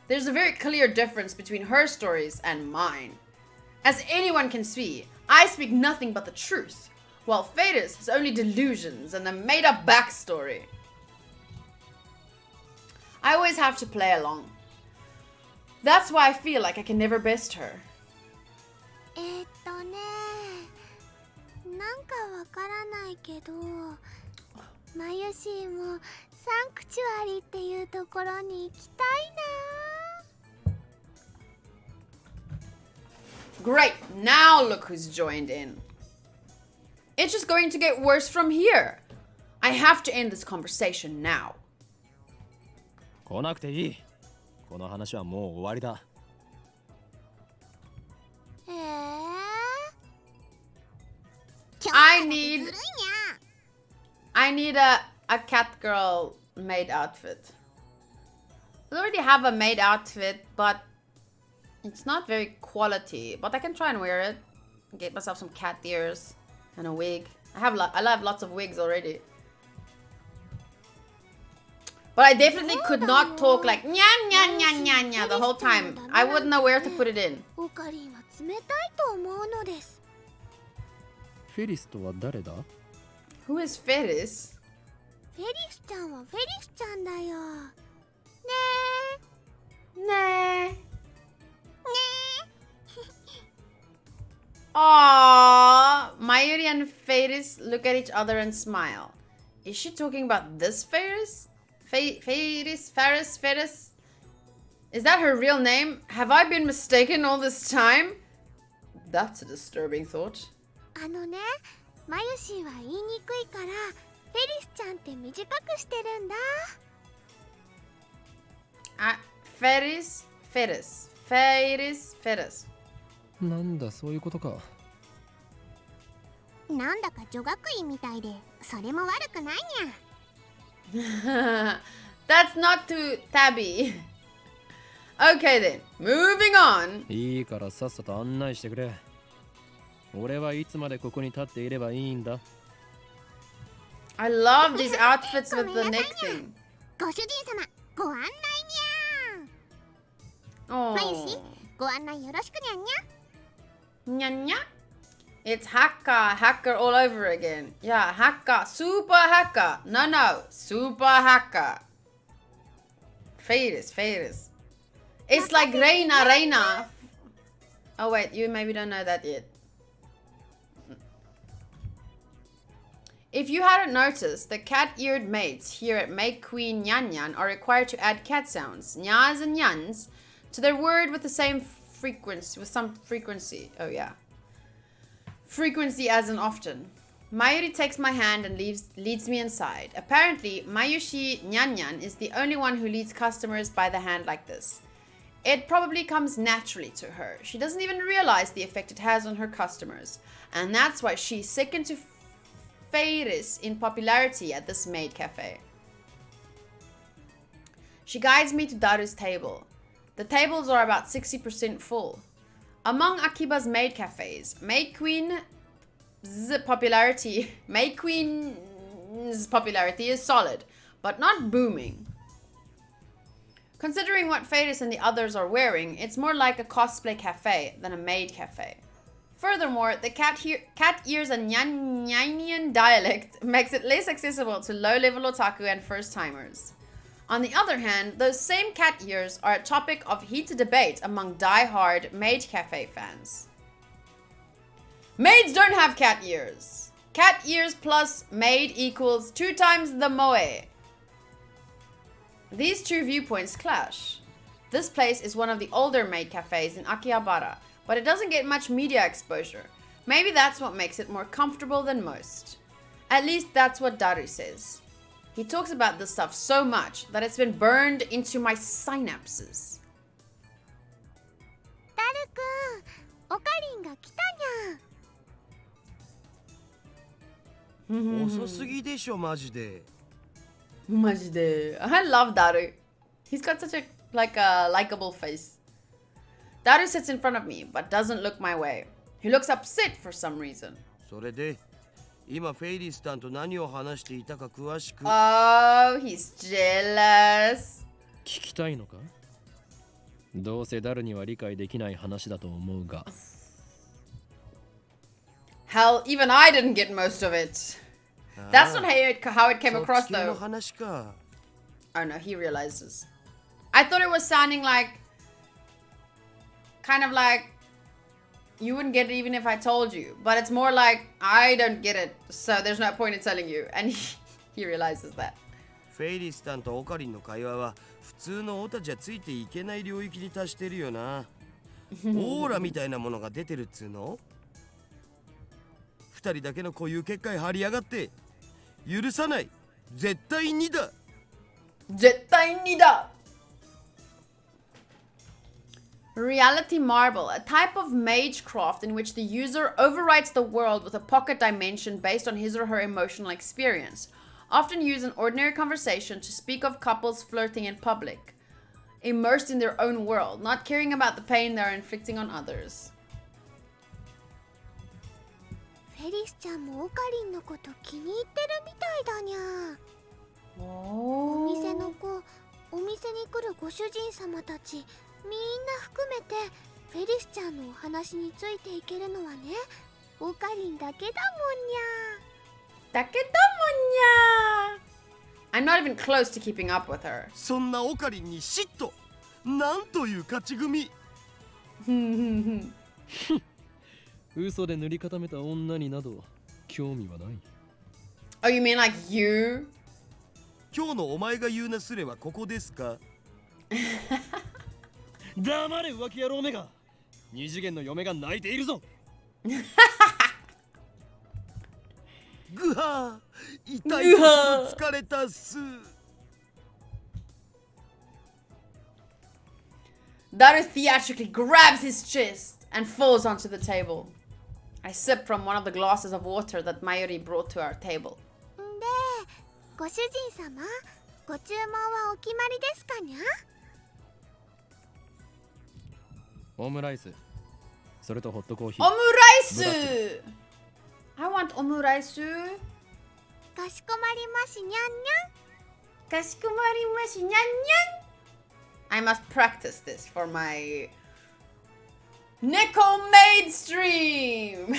There's a very clear difference between her stories and mine. As anyone can see, I speak nothing but the truth, while Fadus has only delusions and a made-up backstory. I always have to play along. That's why I feel like I can never best her. なんかわからないけど、マユシーもサンクチュアリっていうところに行きたいな。Great, now look who's joined in. It's just going to get worse from here. I have to end this conversation now. 来なくていい。この話はもう終わりだ。I need a catgirl maid outfit. I already have a maid outfit, but it's not very quality. But I can try and wear it. Get myself some cat ears and a wig. I have lots of wigs already. But I definitely could not talk like nya nya nya nya nya the whole time. I wouldn't know where to put it in. オカリンは冷たいと思うのです。フェリスとは誰だ？ Who is Fadus? フェリスちゃんはフェリスちゃんだよ。ねえ。Aww, Mayuri and Fadus look at each other and smile. Is she talking about this Fadus? Fadus? Is that her real name? Have I been mistaken all this time? That's a disturbing thought. あのね、マユシーは言いにくいから、フェリスちゃんって短くしてるんだ。Fadus. なんだそういうことか。なんだか女学院みたいで、それも悪くないにゃ。That's not too tabby. Okay then, moving on. いいからさっさと案内してくれ。俺はいつまでここに立っていればいいんだ。I love these outfits with the neck thing. ご主人様、ご案内にゃ。マユシ、ご案内よろしくにゃんにゃ。Nya nya. It's hacker all over again. Yeah, hacker, super hacker. No, super hacker. Fadus. It's like Reina. Oh wait, you maybe don't know that yet. If you hadn't noticed, the cat-eared maids here at Maid Queen Nyan Nyan are required to add cat sounds, nyas and nyans, to their word with some frequency. Oh yeah. Frequency as in often. Mayuri takes my hand and leads me inside. Apparently, Mayushi Nyanyan is the only one who leads customers by the hand like this. It probably comes naturally to her. She doesn't even realize the effect it has on her customers. And that's why she's second to Feiris in popularity at this maid cafe. She guides me to Daru's table. The tables are about 60% full. Among Akiba's maid cafes, Maid Queen's popularity is solid, but not booming. Considering what Feiris and the others are wearing, it's more like a cosplay cafe than a maid cafe. Furthermore, the cat ears and Nyanian dialect makes it less accessible to low-level otaku and first-timers. On the other hand, those same cat ears are a topic of heated debate among die-hard maid cafe fans. Maids don't have cat ears. Cat ears plus maid equals 2 times the moe. These two viewpoints clash. This place is one of the older maid cafes in Akihabara, but it doesn't get much media exposure. Maybe that's what makes it more comfortable than most. At least that's what Daru says. He talks about this stuff so much that it's been burned into my synapses. Daru-kun, Okarin ga kita nya. 遅すぎでしょマジで。 Majide. I love Daru. He's got such a likable face. Daru sits in front of me, but doesn't look my way. He looks upset for some reason. それで今フェイリスさんと何を話していたか詳しく。 Oh, he's jealous. 聞きたいのか？どうせ誰には理解できない話だと思うが。Hell, even I didn't get most of it. That's not how it came across though. Oh no, he realizes. I thought it was sounding like, kind of like, you wouldn't get it even if I told you. But it's more like, I don't get it, so there's no point in telling you. And he realizes that. フェイリスさんとオカリンの会話は普通のオタじゃついていけない領域に達してるよな。オーラみたいなものが出てるっつうの？二人だけの固有結界張り上がって許さない。絶対にだ。絶対にだ。Reality Marble, a type of magecraft in which the user overwrites the world with a pocket dimension based on his or her emotional experience. Often used in ordinary conversation to speak of couples flirting in public, immersed in their own world, not caring about the pain they are inflicting on others. フェリスちゃんもオカリンのこと気に入ってるみたいだにゃ。お店の子、お店に来るご主人様たち、みんな含めてフェリスちゃんのお話についていけるのはね、オカリンだけだもんにゃ。だけだもんにゃ。I'm not even close to keeping up with her. そんなオカリンに嫉妬。なんという勝ち組。嘘で塗り固めた女になど興味はない。Oh, you mean like you? 今日のお前が言うなすれはここですか？黙れ浮気野郎めが。二次元の嫁が泣いているぞ。ぐはー、痛いこと疲れたっす。Daru theatrically grabs his chest and falls onto the table. I sip from one of the glasses of water that Mayuri brought to our table. で、ご主人様、ご注文はお決まりですかにゃ？オムライス、それとホットコーヒー。オムライス I want オムライス。かしこまりましにゃんにゃん。かしこまりましにゃんにゃん。I must practice this for my Neko Maid stream.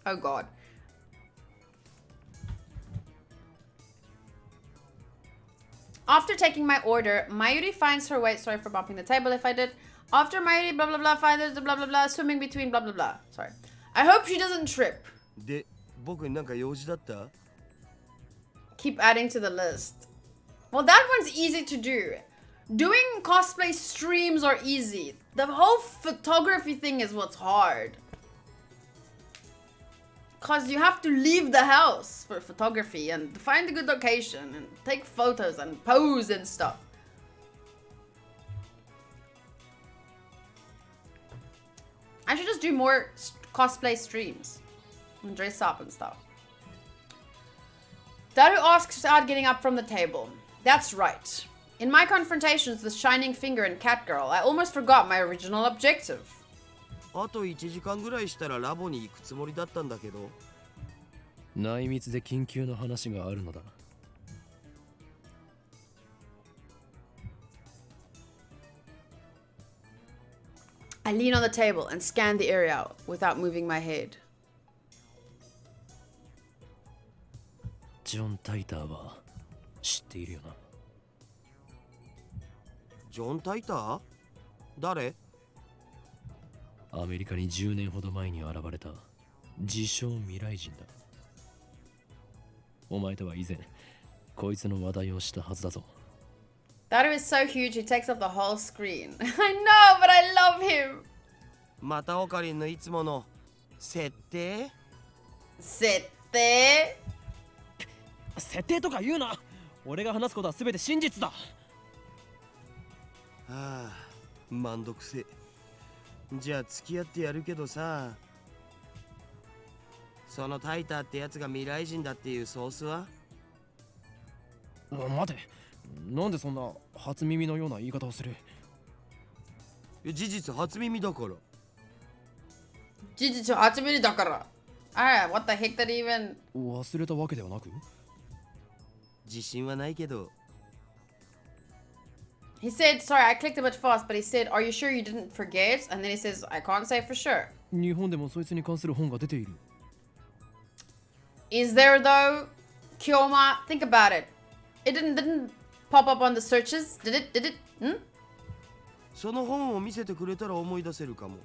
Oh god. After taking my order, Mayuri finds her way. Sorry for bumping the table if I did. After Mayuri blah blah blah finds the blah blah blah swimming between blah blah blah. Sorry. I hope she doesn't trip. で、僕になんか用事だった？ Keep adding to the list. Well, that one's easy to do. Doing cosplay streams are easy. The whole photography thing is what's hard. Because you have to leave the house for photography and find a good location and take photos and pose and stuff. I should just do more cosplay streams and dress up and stuff. Daru asks without getting up from the table. That's right. In my confrontations with Shining Finger and Catgirl, I almost forgot my original objective. あと1時間ぐらいしたらラボに行くつもりだったんだけど。内密で緊急の話があるのだ。I lean on the table and scan the area without moving my head. ジョン・タイターは知っているよな。ジョン・タイター？誰？アメリカに10年ほど前に現れた自称未来人だ。お前とは以前こいつの話題をしたはずだぞ。Daru is so huge he takes up the whole screen. I know, but I love him. またオカリンのいつもの設定？設定？設定とか言うな。俺が話すことは全て真実だ。はあ、めんどくせえ。じゃあ付き合ってやるけどさ、そのタイターってやつが未来人だっていうソースは？待て、なんでそんな初耳のような言い方をする？事実初耳だから。事実初耳だから。Alright, what the heck did he even... 忘れたわけではなく？自信はないけど。He said, sorry, I clicked a bit fast, but he said, are you sure you didn't forget? And then he says, I can't say for sure. 日本でもそいつに関する本が出ている。Is there though? Kyoma, think about it. It didn't pop up on the searches, did it? Did it? Hmm? その本を見せてくれたら思い出せるかも。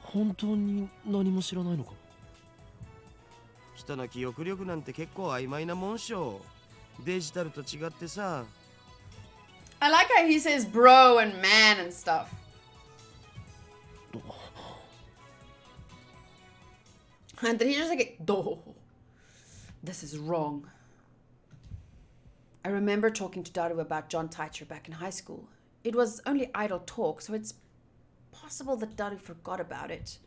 本当に何も知らないのか？人の記憶力なんて結構曖昧なもんしょ。デジタルと違ってさ。I like how he says bro and man and stuff. And did he just like, do? This is wrong. I remember talking to Daru about John Teicher back in high school. It was only idle talk, so it's possible that Daru forgot about it.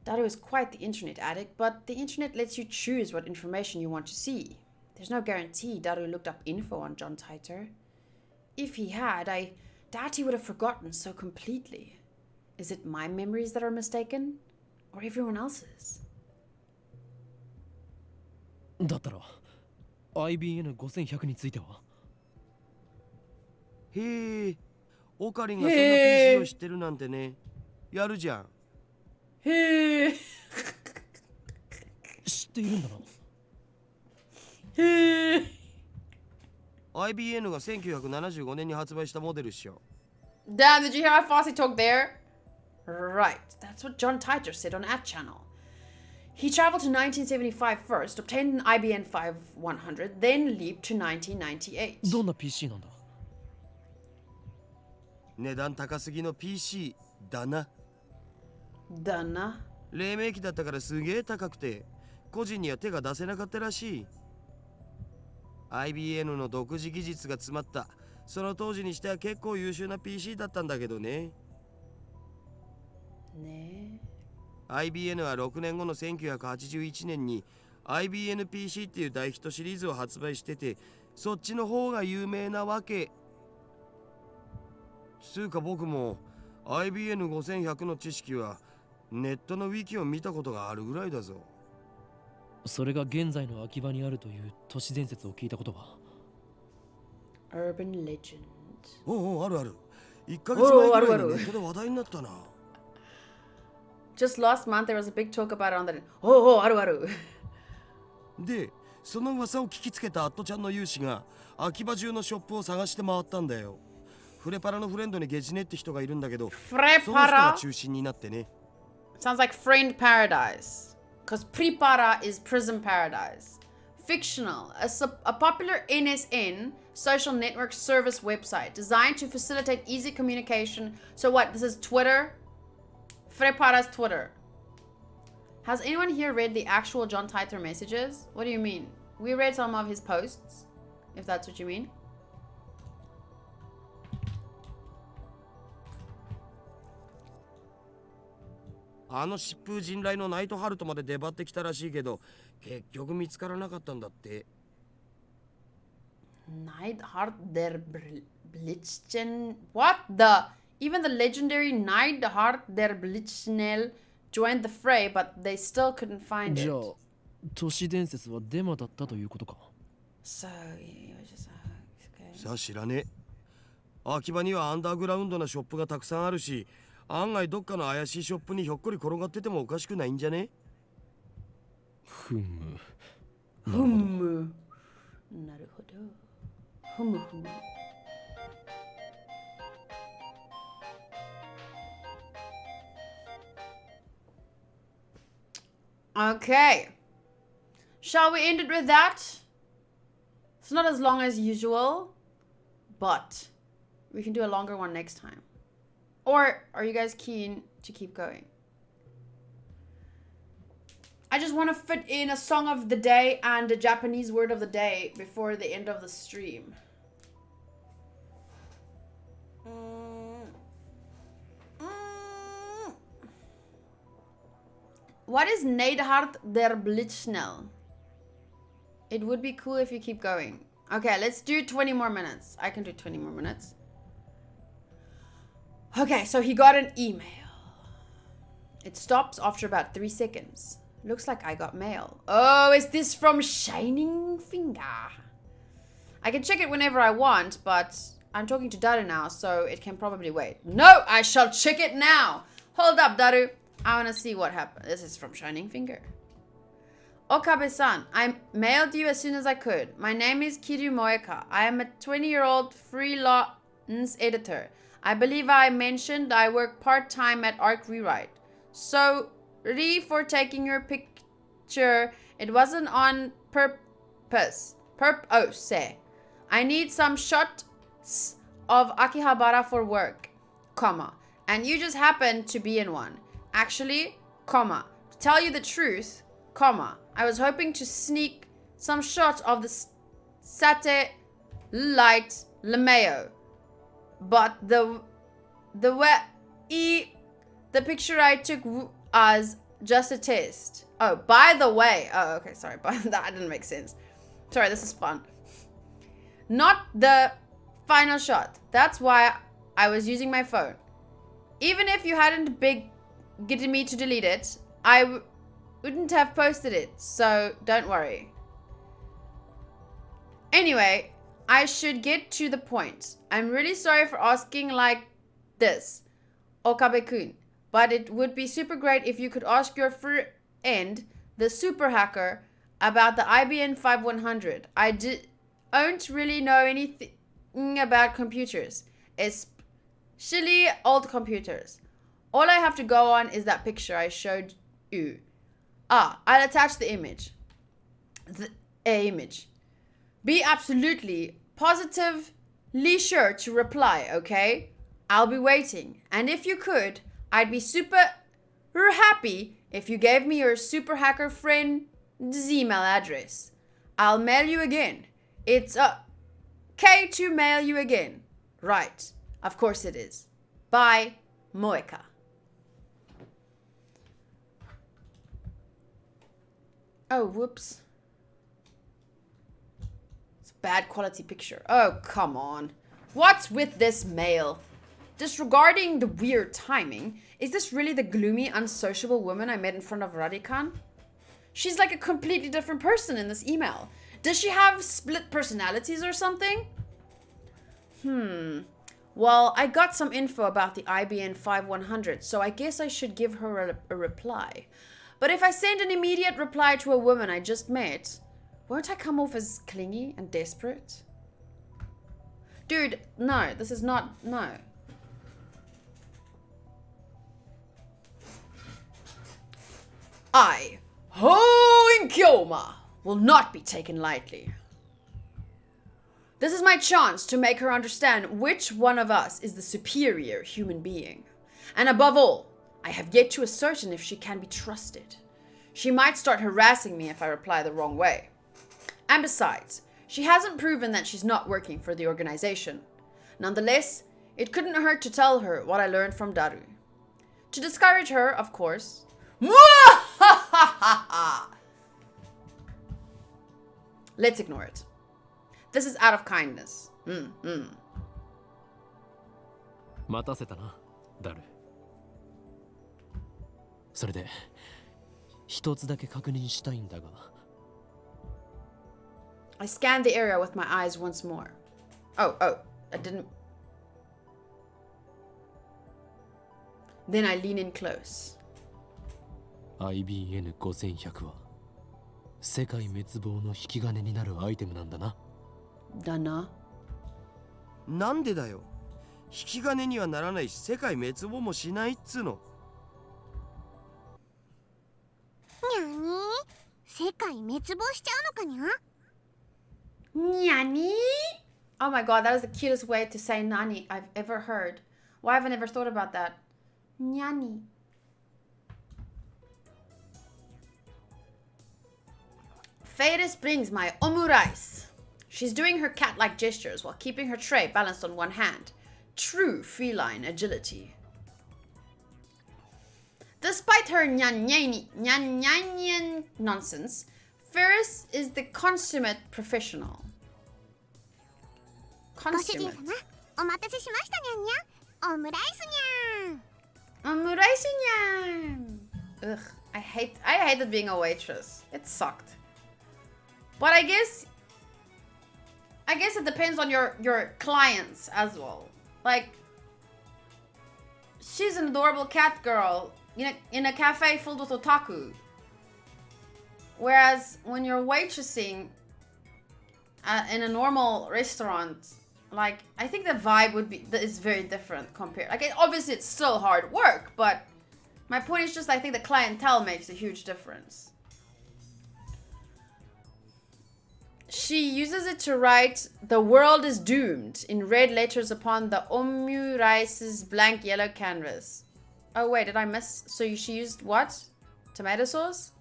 Daru is quite the internet addict, but the internet lets you choose what information you want to see. There's no guarantee Daru looked up info on John Teicher. If he had, I doubt he would have forgotten so completely. Is it my memories that are mistaken? Or everyone else's? だったら IBN5100 については？へえ、オカリンがそんな PC を知ってるなんてね。やるじゃん。へえ。知っているんだな。へえ。IBN が1975年に発売したモデルっしょ。Damn, did you hear how fast he talked there? Right, that's what John Teicher said on At Channel. He traveled to 1975 first, obtained an IBN 5100, then leaped to 1998. どんな PC なんだ？値段高すぎの PC だな。だな。黎明期だったからすげえ高くて、個人には手が出せなかったらしい。IBN の独自技術が詰まった、その当時にしては結構優秀な PC だったんだけどね。ねえ。IBN は6年後の1981年に IBN-PC っていう大ヒットシリーズを発売してて、そっちの方が有名なわけ。つうか僕も IBN5100 の知識はネットのウィキを見たことがあるぐらいだぞ。それが現在の秋葉にあるという都市伝説を聞いたことは？ Urban legend. おうあるある。1ヶ月前ぐらいにネットで話題になったな。Just last month there was a big talk about it on the... Oh, aru aru. で、その噂を聞きつけたアットちゃんの有志が秋葉中のショップを探して回ったんだよ。フレパラのフレンドにゲジネって人がいるんだけど、フレその人パラが中心になってね。Sounds like friend paradise. Because Pripara is prison paradise. Fictional, a popular NSN social network service website designed to facilitate easy communication. So what? This is Twitter? Prepara's Twitter. Has anyone here read the actual John Titor messages? What do you mean? We read some of his posts, if that's what you mean.疾風陣雷のナイトハルトまで出張ってきたらしいけど、結局見つからなかったんだって。Neidhart der Blitzchen. What the? Even the legendary Neidhart der Blitzschnell joined the fray, but they still couldn't find it. じゃあ、都市伝説はデマだったということか。So, he was just, okay. さあ知らねえ。秋葉にはアンダーグラウンドなショップがたくさんあるし、案外どっかの怪しいショップにひょっこり転がっててもおかしくないんじゃね？ふむ。ふむ。なるほど。ふむふむ。Okay. Shall we end it with that? It's not as long as usual, but we can do a longer one next time. Or are you guys keen to keep going? I just want to fit in a song of the day and a Japanese word of the day before the end of the stream. What is Neidhart der Blitzschnell? It would be cool if you keep going. Okay, let's do 20 more minutes. I can do 20 more minutes. Okay, so he got an email. It stops after about 3 seconds. Looks like I got mail. Oh, is this from Shining Finger? I can check it whenever I want, but I'm talking to Daru now, so it can probably wait. No, I shall check it now. Hold up, Daru. I want to see what happened. This is from Shining Finger. Okabe-san, I mailed you as soon as I could. My name is Kiryu Moeka. I am a 20-year-old freelance editor. I believe I mentioned I work part-time at AlexxRu, right? Sorry for taking your picture. It wasn't on purpose. I need some shots of Akihabara for work, comma. And you just happen to be in one. Actually, comma. To tell you the truth, comma. I was hoping to sneak some shots of the Satellite Lemeo. But the picture I took was just a test. Oh, by the way. Oh, okay, sorry. That didn't make sense. Sorry, this is fun. Not the final shot. That's why I was using my phone. Even if you hadn't begged me to delete it, I wouldn't have posted it. So don't worry. Anyway, I should get to the point. I'm really sorry for asking like this, Okabe-kun, but it would be super great if you could ask your friend, the super hacker, about the IBM 5100. I don't really know anything about computers, especially old computers. All I have to go on is that picture I showed you. I'll attach the image. Be absolutely positively sure to reply, okay? I'll be waiting. And if you could, I'd be super happy if you gave me your super hacker friend's email address. I'll mail you again. It's okay to mail you again. Right. Of course it is. Bye, Moeka. Oh, whoops. Bad quality picture. Oh, come on. What's with this mail? Disregarding the weird timing, is this really the gloomy, unsociable woman I met in front of Radikan? She's like a completely different person in this email. Does she have split personalities or something? Well, I got some info about the IBM 5100, so I guess I should give her a reply. But if I send an immediate reply to a woman I just met, won't I come off as clingy and desperate? Dude, no, this is not, no. I, Ho-in-Kyoma, will not be taken lightly. This is my chance to make her understand which one of us is the superior human being. And above all, I have yet to ascertain if she can be trusted. She might start harassing me if I reply the wrong way. And besides, she hasn't proven that she's not working for the organization. Nonetheless, it couldn't hurt to tell her what I learned from Daru. To discourage her, of course. Let's ignore it. This is out of kindness. 待たせたな、ダル。それで、一つだけ確認したいんだが。I scanned the area with my eyes once more. Oh, I didn't. Then I lean in close. IBN5100 は世界滅亡の引き金になるアイテムなんだな。だな。なんでだよ。引き金にはならないし、世界滅亡もしないっつの。にゃに？世界滅亡しちゃうのかにゃNyani? Oh my god, that is the cutest way to say nani I've ever heard. Why have I never thought about that? Nyani. Fadis brings my omurice. She's doing her cat-like gestures while keeping her tray balanced on one hand. True feline agility. Despite her nyanyanyan nonsense, Ferris is the consummate professional. ご主人様、お待たせしましたにゃんにゃん。オムライスにゃん。Ambrosios. Ugh, I hated being a waitress. It sucked. But I guess it depends on your clients as well. Like, she's an adorable cat girl in a cafe filled with otaku. Whereas when you're waitressing in a normal restaurant, like, I think the vibe is very different compared. Like, obviously it's still hard work, but my point is just I think the clientele makes a huge difference. She uses it to write "The world is doomed" in red letters upon the omurice's blank yellow canvas. Oh wait, did I miss? So she used what? Tomato sauce?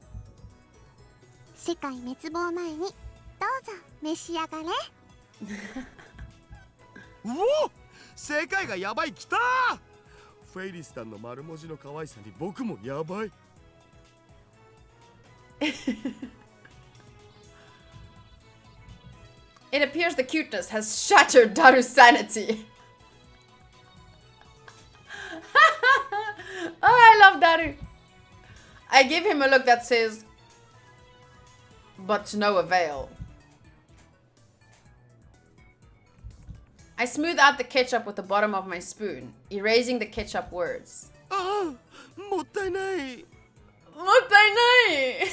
世界滅亡前にどうぞ召し上がれ。うお、世界がやばいきた。フェイリスさんの丸文字の可愛さに僕もやばい。It appears the cuteness has shattered Daru's sanity. Oh, I love Daru. I give him a look that says, but to no avail. I smooth out the ketchup with the bottom of my spoon, erasing the ketchup words. ああ、もったいない。もったいない。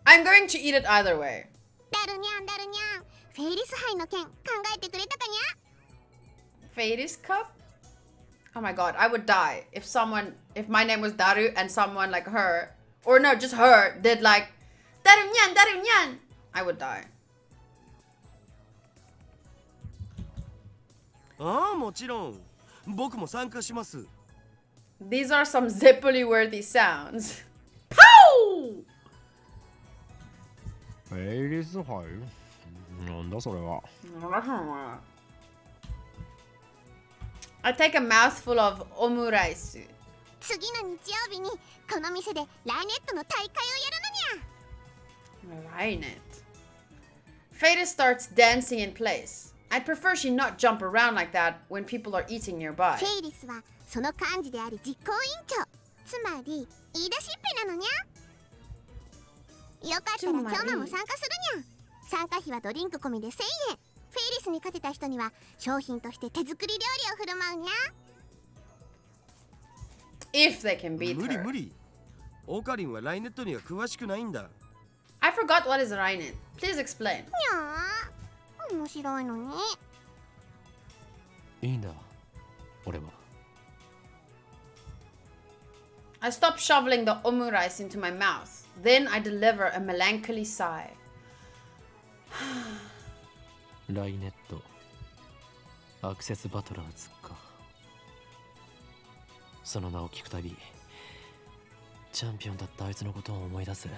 I'm going to eat it either way. ダルニャンダルニャン、フェイリス杯の件考えてくれたかにゃ。 Fadis cup? Oh my god, I would die if my name was Daru and someone like her, or no, just her, did like, Daru nyan, Daru nyan. I would die. ああ、もちろん。僕も参加します。These are some Zeppeli worthy sounds. Pow! フェイリス杯？なんだそれは。I take a mouthful of omurice. 次の日曜日にこの店でライネットの大会をやるのにゃ。Right. Fadis starts dancing in place. I'd prefer she not jump around like that when people are eating nearby. フェイリスはその幹事であり実行委員長、つまり言い出しっぺなのにゃ。よかったら今日のも参加するにゃ。参加費はドリンク込みで1000円。フェイリスに勝てた人には商品として手作り料理を振る舞うにゃ。If they can beat 無理 her. 無理。オカリンはライネットには詳しくないんだ。I forgot what is Rainet. Please explain. にゃー、面白いのに。いいんだ、俺は。I stop shoveling the omurice into my mouth. Then I deliver a melancholy sigh. ライネット、アクセスバトラーズか。その名を聞くたび、チャンピオンだったあいつのことを思い出す。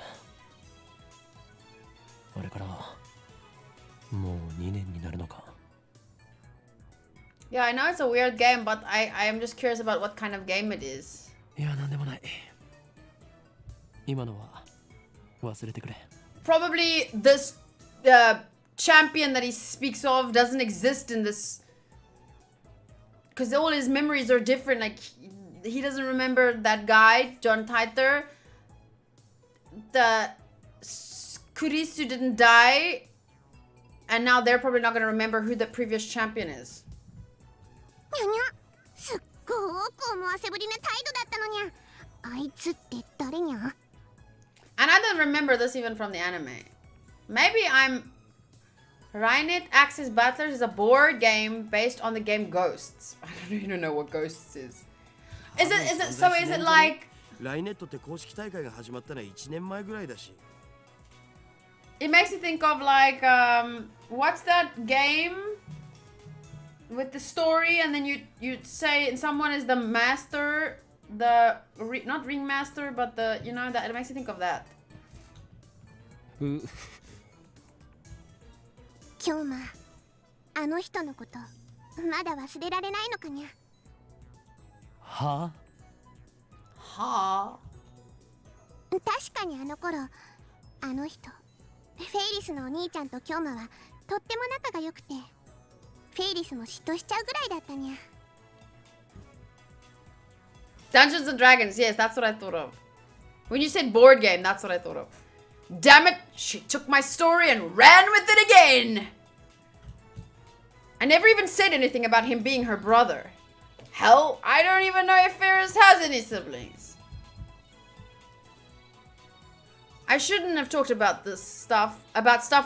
あれからもう2年になるのか。 Yeah, I know it's a weird game, but I am just curious about what kind of game it is. いや、なんでもない。今のは忘れてくれ。 Probably this champion that he speaks of doesn't exist in this, because all his memories are different. Like he doesn't remember that guy, John Tither. The Kurisu didn't die, and now they're probably not going to remember who the previous champion is. にゃにゃ、すっごく思わせぶりな態度だったのにゃ。あいつって誰にゃ？ And I don't remember this even from the anime. Maybe I'm... Rainet Axis Battlers is a board game based on the game Ghosts. I don't even know what Ghosts is. Is it like... ライネットって公式大会が始まったのは1年前ぐらいだし。 It makes you think of like, what's that game? With the story and then you say someone is the master, not ringmaster, but the, you know, that it makes you think of that. 今日まあの人のことまだ忘れられないのかにゃ。はは確かにあの頃あの人フェイリスのお兄ちゃんとキョウマはとっても仲が良くてフェイリスも嫉妬しちゃうぐらいだったにゃ。 Dungeons and Dragons, yes, that's what I thought of. When you said board game, that's what I thought of. Damn it, she took my story and ran with it again! I never even said anything about him being her brother. Hell, I don't even know if Ferris has any siblings. I shouldn't have talked about stuff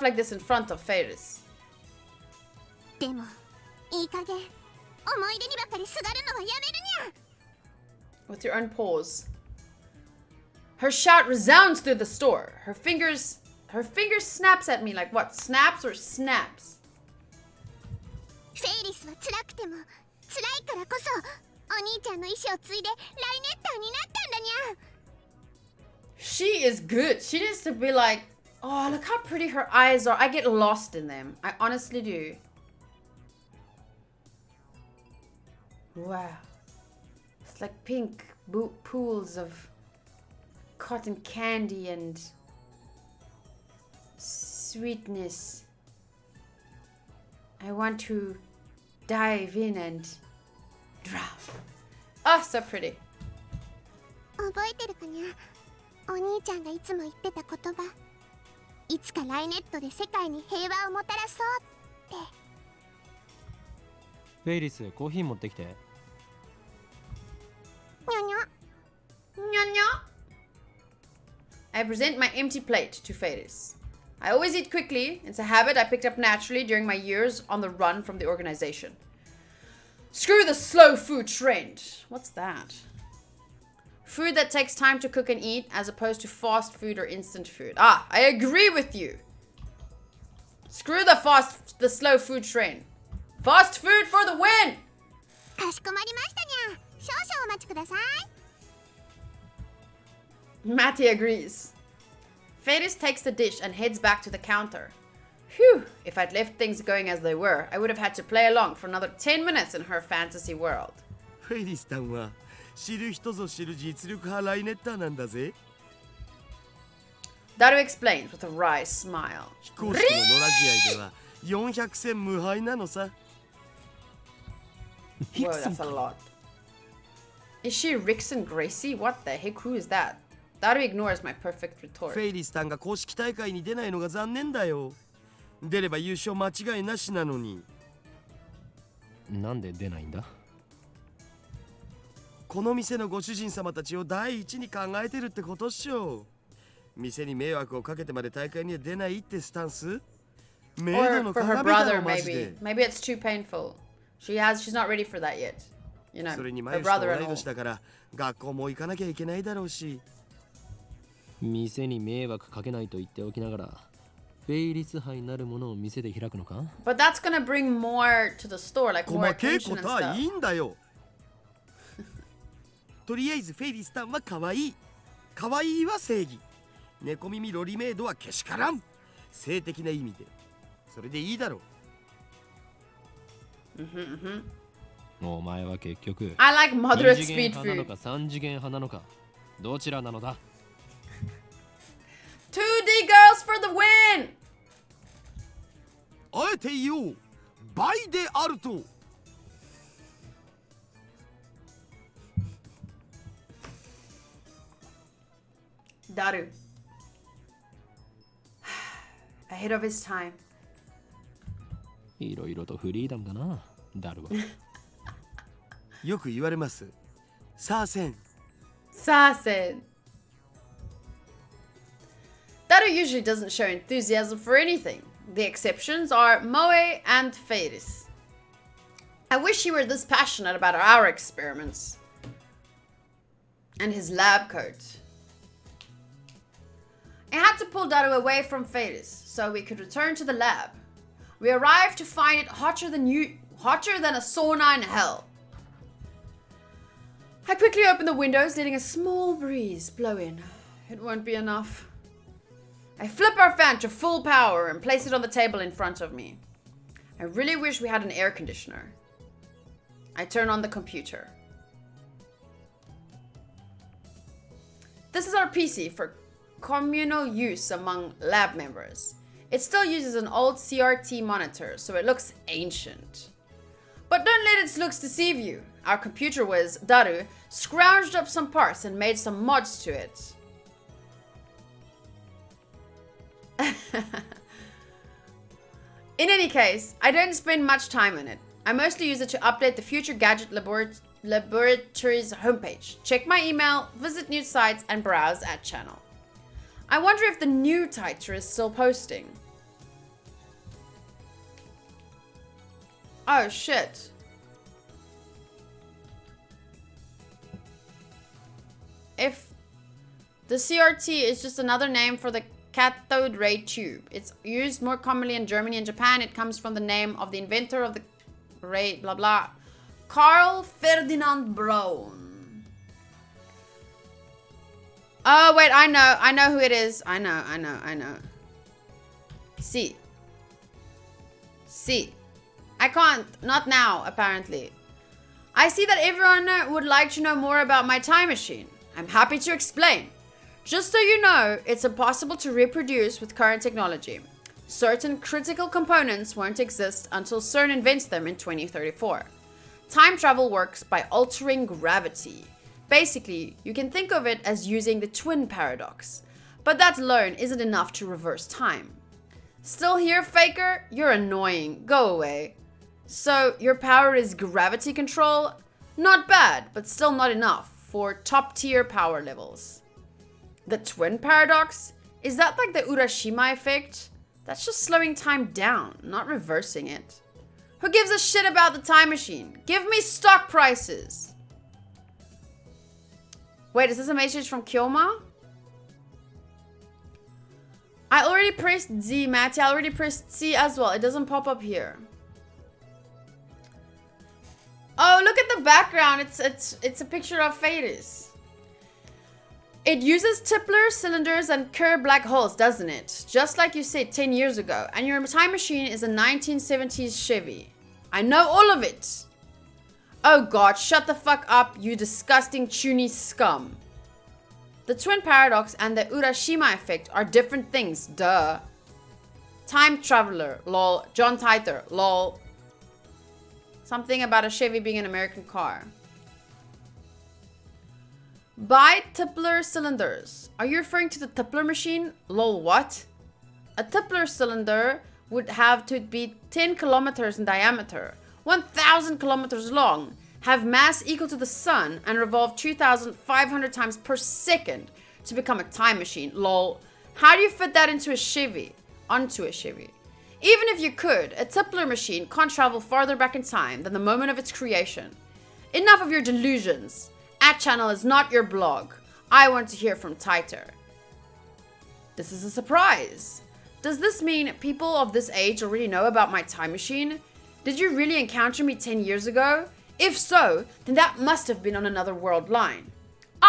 like this in front of Ferris. でもいい加減思い出にばかりすがるのはやめるにゃ。 With your own pause. Her shout resounds through the store. Her fingers snaps at me like what? Snaps or snaps? フェイリスは辛くても辛いからこそお兄ちゃんの意志を継いでライネッターになったんだにゃ。 She is good. She needs to be like, oh, look how pretty her eyes are. I get lost in them. I honestly do. Wow. It's like pink pools of cotton candy and sweetness. I want to dive in and drown. Oh, so pretty. 覚えてるかにゃ。お兄ちゃんがいつも言ってた言葉。いつかライネットで世界に平和をもたらそうって。フェイリス、コーヒー持ってきて。にゃにゃ。 Nya-nya. I present my empty plate to Ferris. I always eat quickly. It's a habit I picked up naturally during my years on the run from the organization. Screw the slow food trend. What's that? Food that takes time to cook and eat as opposed to fast food or instant food. Ah, I agree with you. Screw the slow food trend. Fast food for the win. かしこまりましたにゃ。少々お待ちください。 Matty agrees. Ferris takes the dish and heads back to the counter. Phew, if I'd left things going as they were, I would have had to play along for another 10 minutes in her fantasy world. フェイリスタンは知る人ぞ知る実力派ライネッターなんだぜ。 Daru explains with a wry smile. 非公式の野良試合では400戦無敗なのさ。 Whoa, that's a lot. Is she Rickson Gracie? What the heck? Who is that? Daru ignores my perfect フ retort. ェイリスタンが公式大会に出ないのが残念だよ。出れば優勝間違いなしなのに。なんで出ないんだ？この店のご主人様たちを第一に考えてるってことっしょ。店に迷惑をかけてまで大会には出ないってスタンス？メイド Or の for her 鏡だ brother, ろマジ maybe. で。 Maybe it's too painful. She's not ready for that yet. You know, それに her マユシと brother 同 and い all. 年だから学校も行かなきゃいけないだろうし。店に迷惑かけないと言っておきながら、フェイリス杯なるものを店で開くのか？ But that's gonna bring more to the store, like more 細けい attention こ and とはいい stuff. んだよ。とりあえずフェイリスタンは可愛い。可愛いは正義。猫耳ロリメイドはけしからん。性的な意味で。それでいいだろう。お前は結局 I like moderate 2次元 speed 派なの food. か3次元派なのかどちらなのだ。 2D girls for the win! あえて言おう。倍であると。Daru. Ahead of his time. いろいろとフリーダムだな、ダルは。よく言われます。さあせん。Sasen. Daru usually doesn't show enthusiasm for anything. The exceptions are Moe and Fadis. I wish he were this passionate about our experiments. And his lab coat. I had to pull Daru away from Fadis so we could return to the lab. We arrived to find it hotter than a sauna in hell. I quickly opened the windows, letting a small breeze blow in. It won't be enough. I flip our fan to full power and place it on the table in front of me. I really wish we had an air conditioner. I turn on the computer. This is our PC for communal use among lab members. It still uses an old CRT monitor, so it looks ancient. But don't let its looks deceive you. Our computer whiz, Daru, scrounged up some parts and made some mods to it. In any case, I don't spend much time on it. I mostly use it to update the Future Gadget Laboratory's homepage, check my email, visit news sites, and browse at channel. I wonder if the new title is still posting. Oh shit. If the CRT is just another name for the cathode ray tube. It's used more commonly in Germany and Japan. It comes from the name of the inventor of the ray, blah blah. Carl Ferdinand Braun. Oh wait, I know who it is. I know. See. I can't, not now, apparently. I see that everyone would like to know more about my time machine. I'm happy to explain. Just so you know, it's impossible to reproduce with current technology. Certain critical components won't exist until CERN invents them in 2034. Time travel works by altering gravity. Basically, you can think of it as using the twin paradox. But that alone isn't enough to reverse time. Still here, faker? You're annoying. Go away. So, your power is gravity control? Not bad, but still not enough for top tier power levels. The twin paradox? Is that like the Urashima effect? That's just slowing time down, not reversing it. Who gives a shit about the time machine? Give me stock prices. Wait, is this a message from Kyoma? I already pressed Z, Matty. I already pressed C as well. It doesn't pop up here. Oh, look at the background. It's a picture of Fadis. It uses Tipler, cylinders, and Kerr black holes, doesn't it? Just like you said 10 years ago. And your time machine is a 1970s Chevy. I know all of it. Oh god, shut the fuck up, you disgusting chuny scum. The twin paradox and the Urashima effect are different things, duh. Time traveler, lol. John Titor, lol. Something about a Chevy being an American car. By Tipler cylinders. Are you referring to the Tipler machine? Lol, what? A Tipler cylinder would have to be 10 kilometers in diameter, 1,000 kilometers long, have mass equal to the sun, and revolve 2,500 times per second to become a time machine. Lol. How do you fit that into a Chevy? Onto a Chevy. Even if you could, a Tipler machine can't travel farther back in time than the moment of its creation. Enough of your delusions. @channel is not your blog. I want to hear from Titor. This is a surprise. Does this mean people of this age already know about my time machine? Did you really encounter me 10 years ago? If so, then that must have been on another world line.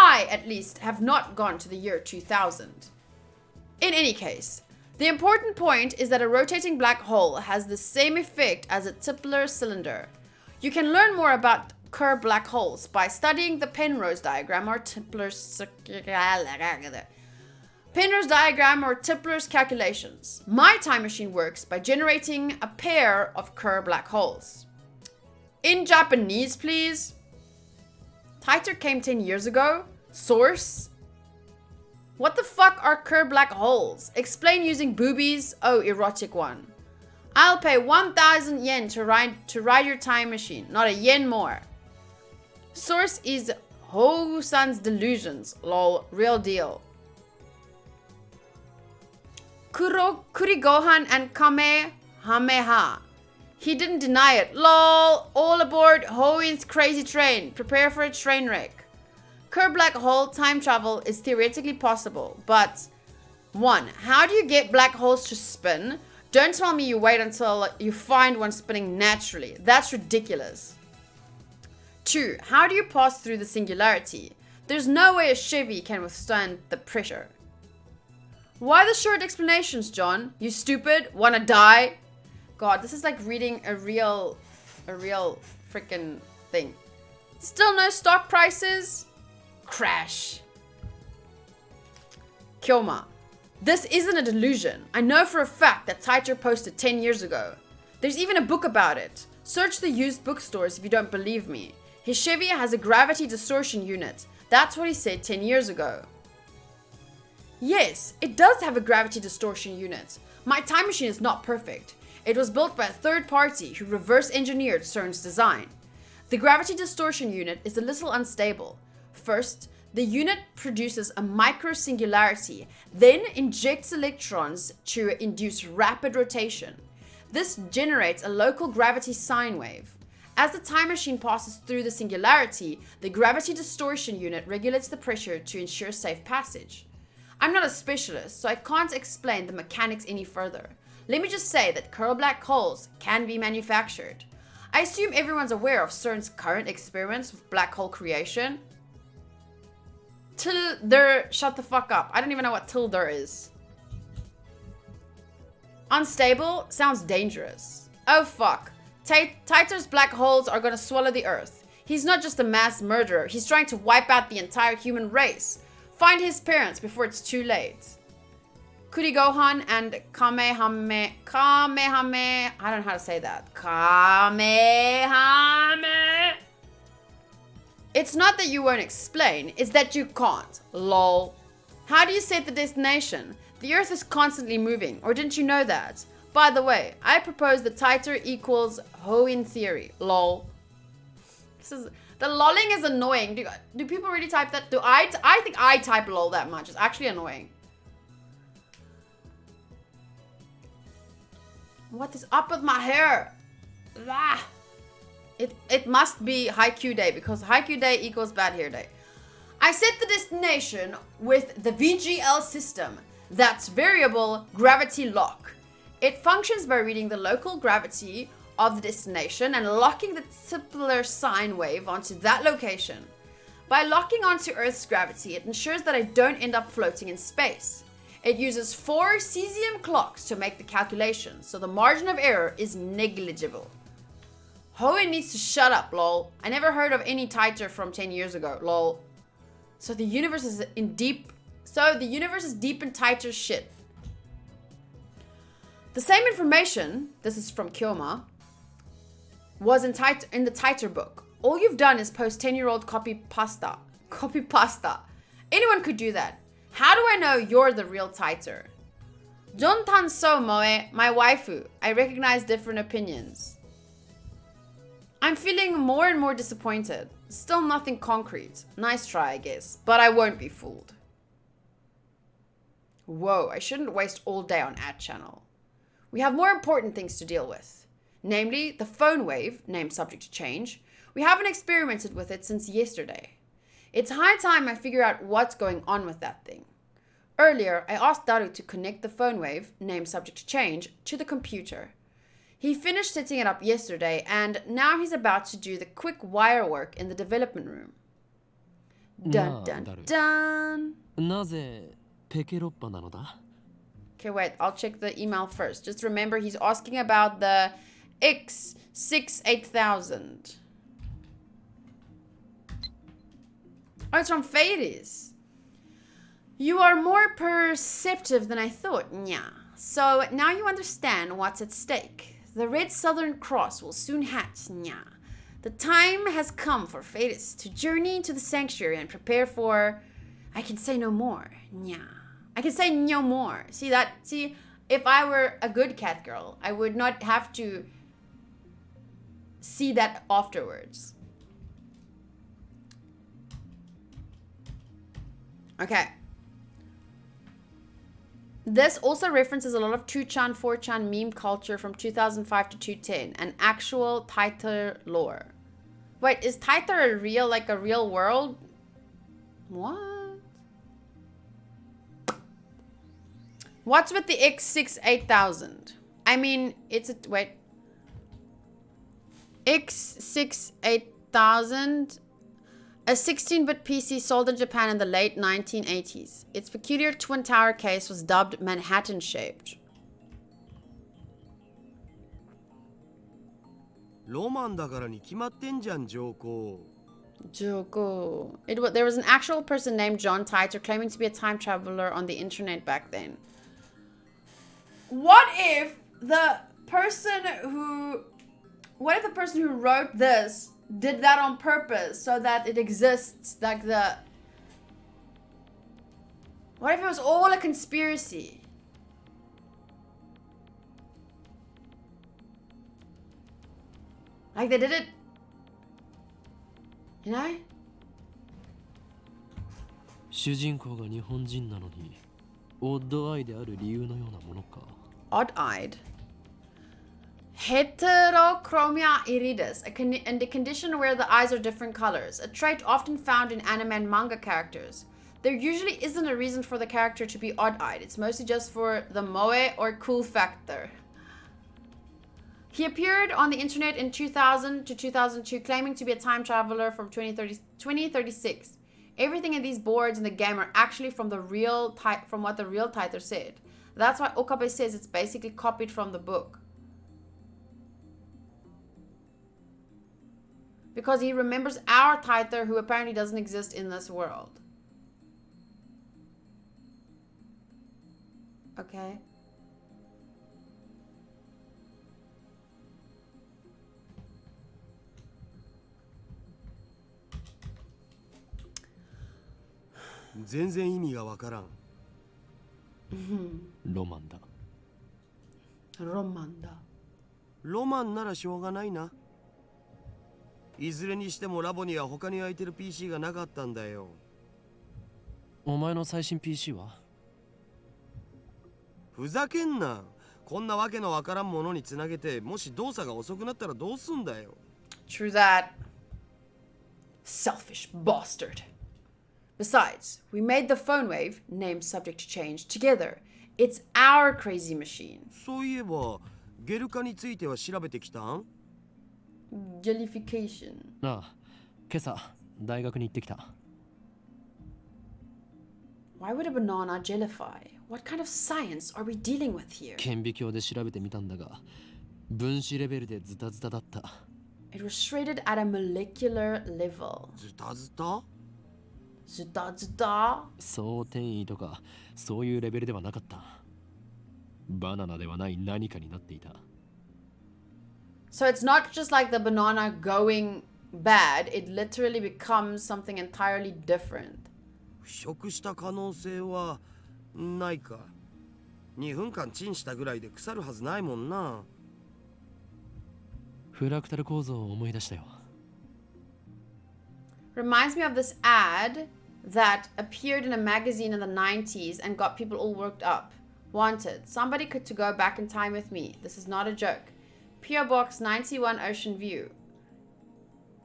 I, at least, have not gone to the year 2000. In any case, the important point is that a rotating black hole has the same effect as a Tipler cylinder. You can learn more about Kerr black holes by studying the Penrose diagram or Tipler's calculations. My time machine works by generating a pair of Kerr black holes. In Japanese, please. Titer came 10 years ago. Source. What the fuck are Kerr black holes? Explain using boobies. Oh, erotic one. I'll pay 1,000 yen to ride your time machine. Not a yen more. Source is Ho-san's delusions. Lol. Real deal. Kurigohan and Kamehameha. He didn't deny it. Lol. All aboard Hoen's crazy train. Prepare for a train wreck. Kerr black hole time travel is theoretically possible, but 1. How do you get black holes to spin? Don't tell me you wait until you find one spinning naturally. That's ridiculous. 2. How do you pass through the singularity? There's no way a Chevy can withstand the pressure. Why the short explanations, John? You stupid? Wanna die? God, this is like reading a real freaking thing. Still no stock prices? Crash. Kyoma. This isn't a delusion. I know for a fact that Titer posted 10 years ago. There's even a book about it. Search the used bookstores if you don't believe me. His Chevy has a gravity distortion unit. That's what he said 10 years ago. Yes, it does have a gravity distortion unit. My time machine is not perfect. It was built by a third party who reverse engineered CERN's design. The gravity distortion unit is a little unstable. First, the unit produces a micro-singularity, then injects electrons to induce rapid rotation. This generates a local gravity sine wave. As the time machine passes through the singularity, the gravity distortion unit regulates the pressure to ensure safe passage. I'm not a specialist, so I can't explain the mechanics any further. Let me just say that Kerr black holes can be manufactured. I assume everyone's aware of CERN's current experiments with black hole creation. Shut the fuck up. I don't even know what tilde is. Unstable sounds dangerous. Oh fuck. Titer's black holes are gonna swallow the earth. He's not just a mass murderer, he's trying to wipe out the entire human race. Find his parents before it's too late. Kurigohan and Kamehameha. I don't know how to say that. Kamehameha. It's not that you won't explain, it's that you can't. Lol. How do you set the destination? The Earth is constantly moving, or didn't you know that? By the way, I propose that Titer equals Ho in theory. Lol. The lolling is annoying. Do people really type that? I think I type lol that much. It's actually annoying. What is up with my hair? Ah. It must be Haikyuu day because Haikyuu day equals bad hair day. I set the destination with the VGL system. That's variable gravity lock. It functions by reading the local gravity of the destination and locking the Tipler sine wave onto that location. By locking onto Earth's gravity, it ensures that I don't end up floating in space. It uses 4 cesium clocks to make the calculations, so the margin of error is negligible. Hoenn needs to shut up, lol. I never heard of any Titer from 10 years ago, lol. So the universe is deep in Titer shit. The same information, this is from Kyoma, was in the Titer book. All you've done is post 10-year-old copy pasta. Copy pasta. Anyone could do that. How do I know you're the real Titer? Jontan so moe, my waifu. I recognize different opinions. I'm feeling more and more disappointed. Still nothing concrete. Nice try, I guess. But I won't be fooled. Whoa, I shouldn't waste all day on ad channel. We have more important things to deal with. Namely, the phone wave, named subject to change. We haven't experimented with it since yesterday. It's high time I figure out what's going on with that thing. Earlier, I asked Daru to connect the phone wave, named subject to change, to the computer. He finished setting it up yesterday, and now he's about to do the quick wire work in the development room. Dun dun dun. なぜペケロッパなのだ? Okay, wait, I'll check the email first. Just remember, he's asking about the X68000. Oh, it's from Fades. You are more perceptive than I thought, yeah. So now you understand what's at stake. The Red Southern Cross will soon hatch, yeah. The time has come for Fades to journey into the sanctuary and prepare for... I can say no more, yeah. I can say no more. See, if I were a good cat girl, I would not have to see that afterwards. Okay. This also references a lot of 2chan, 4chan meme culture from 2005 to 2010 and actual Titer lore. Wait, is Titer a real world? What? What's with the X68000? I mean, wait. X68000, a 16-bit PC sold in Japan in the late 1980s. Its peculiar twin tower case was dubbed Manhattan-shaped. ロマンだからに決まってんじゃん、上皇。Joko. There was an actual person named John Titer claiming to be a time traveler on the internet back then. What if the person who wrote this did that on purpose so that it exists, like the... What if it was all a conspiracy? Like they did it, you know? 主人公が日本人なのにオッドアイである理由のようなものか。Odd-eyed. Heterochromia iridis, a condition where the eyes are different colors, a trait often found in anime and manga characters. There usually isn't a reason for the character to be odd-eyed. It's mostly just for the moe or cool factor. He appeared on the internet in 2000 to 2002, claiming to be a time traveler from 2036. Everything in these boards in the game are actually from what the real Titer said. That's why Okabe says it's basically copied from the book. Because he remembers our Titer, who apparently doesn't exist in this world. Okay. Romanda. Romanda. ロマンならしょうがないな。いずれにしてもラボには他に空いてる PC がなかったんだよ。お前の最新 PC は？ふざけんな。こんなわけのわからんものにつなげて、もし動作が遅くなったらどうすんだよ。True that. Selfish bastard. Besides, we made the phone wave, named subject to change, together. It's our crazy machine. そういえば、ゲル化については調べてきたん？ Jellification. ああ、今朝大学に行ってきた。Why would a banana jellify? What kind of science are we dealing with here? 顕微鏡で調べてみたんだが、分子レベルでズタズタだった。It was shredded at a molecular level. ズタズタ？ズタズタ？総転移とかそういうレベルではなかった。バナナではない何かになっていた。So it's not just like the banana going bad, it literally becomes something entirely different. 腐食した可能性はないか。2分間チンしたぐらいで腐るはずないもんな。フラクタル構造を思い出したよ。Reminds me of this ad that appeared in a magazine in the 90s and got people all worked up. Wanted. Somebody could to go back in time with me. This is not a joke. PO Box 91 Ocean View.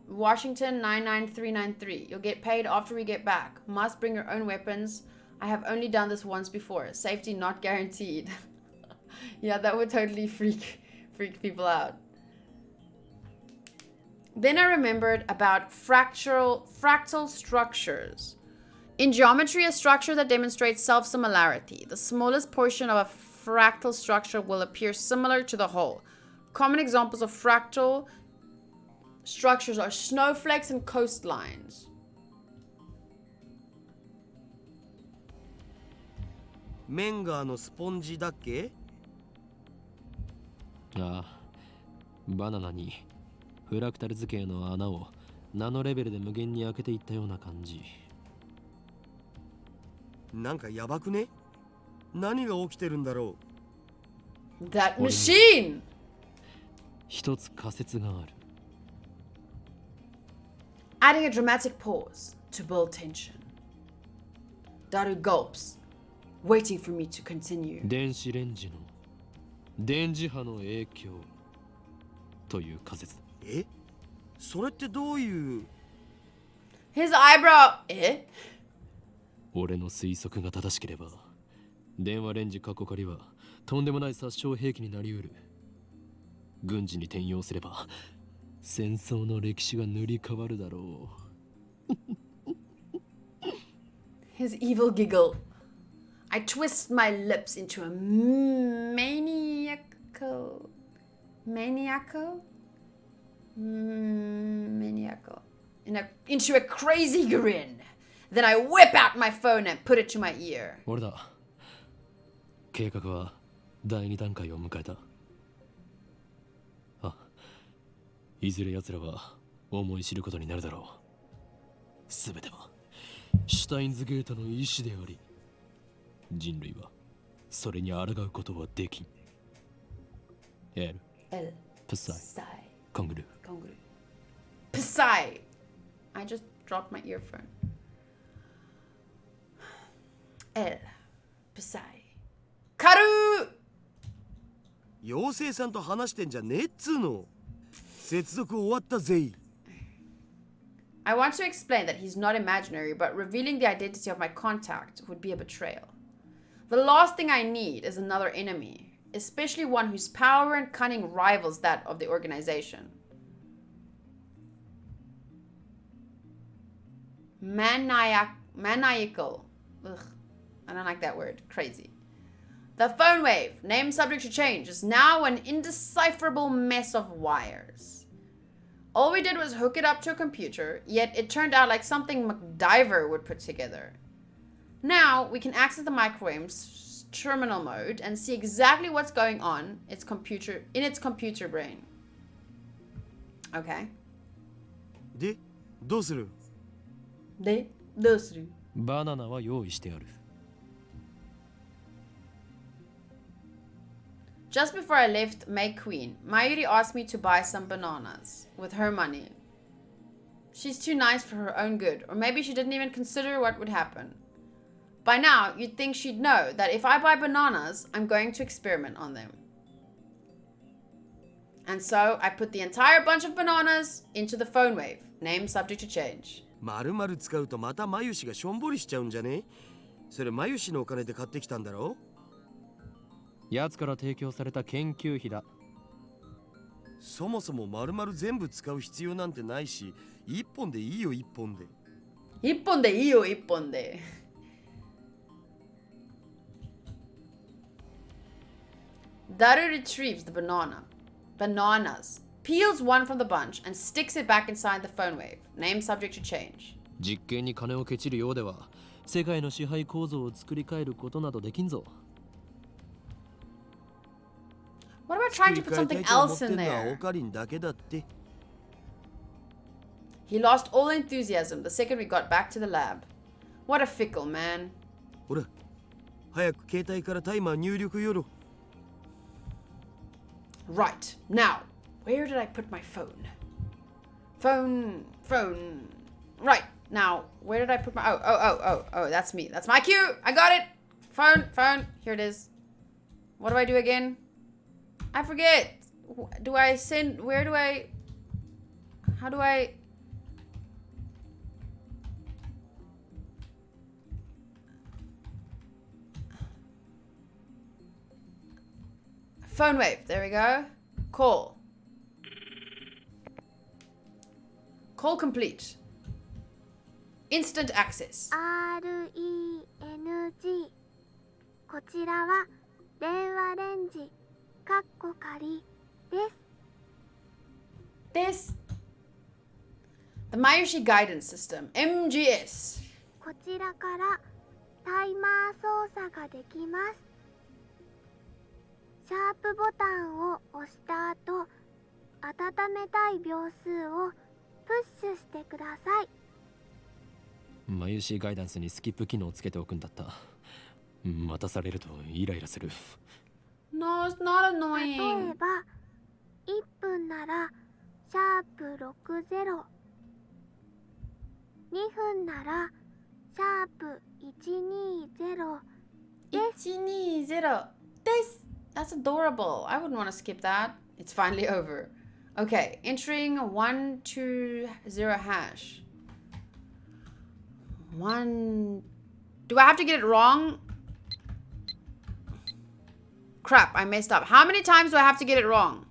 Washington 99393. You'll get paid after we get back. Must bring your own weapons. I have only done this once before. Safety not guaranteed. Yeah, that would totally freak people out. Then I remembered about fractal structures. In geometry, a structure that demonstrates self-similarity. The smallest portion of a fractal structure will appear similar to the whole. Common examples of fractal structures are snowflakes and coastlines. メンガーのスポンジだっけ？ああ、バナナにフラクタル図形の穴をナノレベルで無限に開けていったような感じ。なんかやばくね？何が起きてるんだろう？ That machine! 一つ仮説がある。Adding a dramatic pause to build tension. Daru gulps, waiting for me to continue. 電子レンジの電磁波の影響という仮説。え？それってどういう？ His eyebrow. え？俺の推測が正しければ、電話レンジカッコ仮はとんでもない殺傷兵器になりうる。軍事に転用すれば戦争の歴史が塗り替わるだろう。His evil giggle. I twist my lips into a maniacal. Into a crazy grin. Then I whip out my phone and put it to my ear. 俺だ。計画は第2段階を迎えた。あ、いずれ奴らは思い知ることになるだろう。すべてはシュタインズゲートの意志であり、人類はそれに抗うことはできん。L プサイコングルプサイ I just dropped my earphone. L プサイカルー妖精さんと話してんじゃねえっつーの。接続終わったぜ。I want to explain that he's not imaginary, but revealing the identity of my contact would be a betrayal. The last thing I need is another enemy, especially one whose power and cunning rivals that of the organization. Maniacal. Ugh, I don't like that word. Crazy. The phone wave, name subject to change, is now an indecipherable mess of wires. All we did was hook it up to a computer, yet it turned out like something MacGyver would put together. Now we can access the microwave's terminal mode and see exactly what's going on in its computer brain. Okay. で、どうする？バナナは用意してある。Just before I left May Queen, Mayuri asked me to buy some bananas with her money. She's too nice for her own good, or maybe she didn't even consider what would happen. By now, you'd think she'd know that if I buy bananas, I'm going to experiment on them. And so I put the entire bunch of bananas into the phone wave, name subject to change. 丸々使うとまたマユシがしょんぼりしちゃうんじゃね？それマユシのお金で買ってきたんだろ？奴から提供された研究費だ。そもそも丸々全部使う必要なんてないし、一本でいいよ一本で。一本でいいよ一本で。Daru retrieves the bananas, peels one from the bunch and sticks it back inside the phone wave. Name subject to change. 実験に金をケチるようでは、世界の支配構造を作り変えることなどできんぞ。What about trying to put something else in there? He lost all enthusiasm the second we got back to the lab. What a fickle man. ほら、早く携帯からタイマー入力よろ。Right, now, where did I put my phone? Phone. Right, now, where did I put my... Oh, that's me. That's my cue. I got it. Phone. Here it is. What do I do again? I forget. Do I send... Where do I... How do I... Phone wave. There we go. Call. Call complete. Instant access. RENG こちらは電話レンジかっこ仮です This. The Mayushi Guidance System. MGS. こちらからタイマー操作ができます。シャープボタンを押した後、温めたい秒数をプッシュしてください。マユシーガイダンスにスキップ機能をつけておくんだった。待たされるとイライラする。No, it's not 例 annoying. えば、1分ならシャープ60、2分ならシャープ120です。120. This. That's adorable. I wouldn't want to skip that. It's finally over. Okay, entering 120 hash. 1. Do I have to get it wrong? Crap, I messed up. How many times do I have to get it wrong?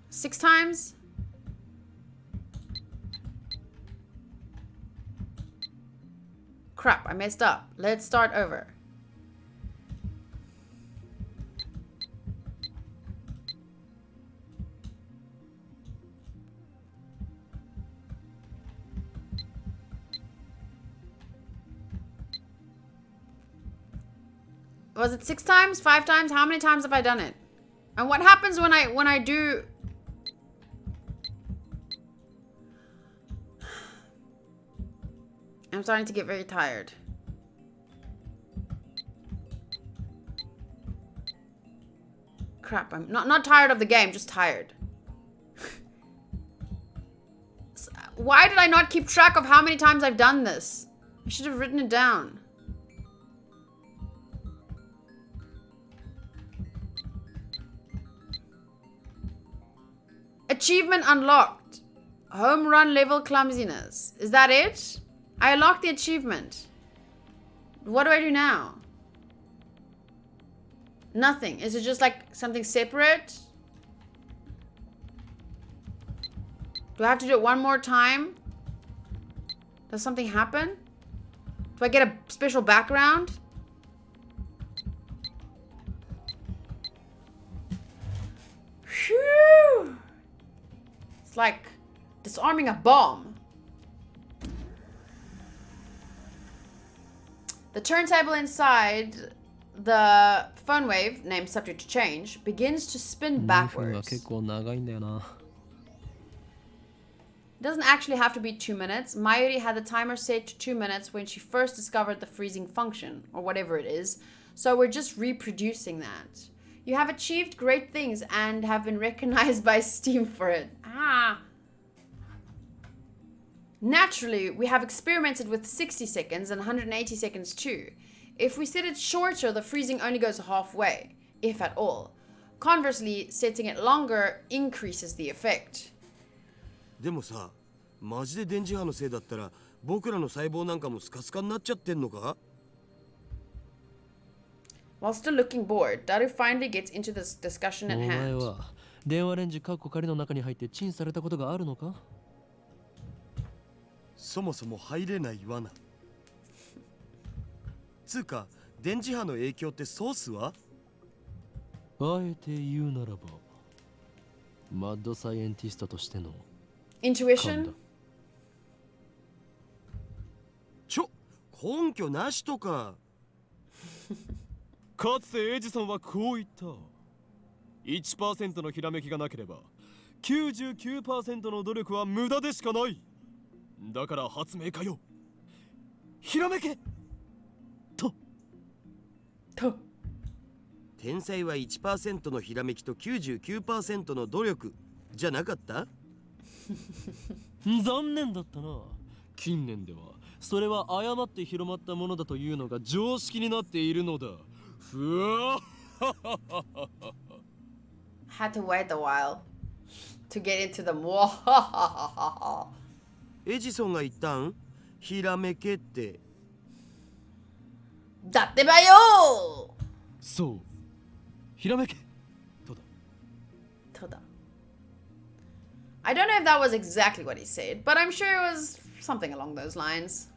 Six times? Crap, I messed up. Let's start over. Was it 6 times? 5 times? How many times have I done it? And what happens when I do... I'm starting to get very tired. Crap, I'm not tired of the game, just tired. Why did I not keep track of how many times I've done this? I should have written it down. Achievement unlocked. Home run level clumsiness. Is that it? I unlocked the achievement. What do I do now? Nothing. Is it just like something separate? Do I have to do it one more time? Does something happen? Do I get a special background? Phew! It's like disarming a bomb. The turntable inside the phone wave, named subject to change, begins to spin backwards. It doesn't actually have to be 2 minutes. Mayuri had the timer set to 2 minutes when she first discovered the freezing function, or whatever it is. So we're just reproducing that. You have achieved great things and have been recognized by Steam for it. Naturally, we have experimented with 60 seconds and 180 seconds too. If we set it shorter, the freezing only goes halfway, if at all. Conversely, setting it longer increases the effect. でもさ、マジで電磁波のせいだったら、僕らの細胞なんかもスカスカになっちゃってんのか? While still looking bored, Daru finally gets into this discussion at hand. お前は電話レンジカッコ仮の中に入ってチンされたことがあるのか? そもそも入れない罠。つうか、電磁波の影響ってソースは? あえて言うならば、マッドサイエンティストとしての Intuition? 根拠なしとか。かつてエジソンはこう言った。1% のひらめきがなければ 99% の努力は無駄でしかない。だから発明家よ、ひらめけと。天才は 1% のひらめきと 99% の努力じゃなかった？残念だったな。近年ではそれは誤って広まったものだというのが常識になっているのだ。ふわHad to wait a while to get into the エジソンが言ったん？ひらめけって。だってばよ。そう。ひらめけとだ Toda. I don't know if that was exactly what he said, but I'm sure it was something along those lines.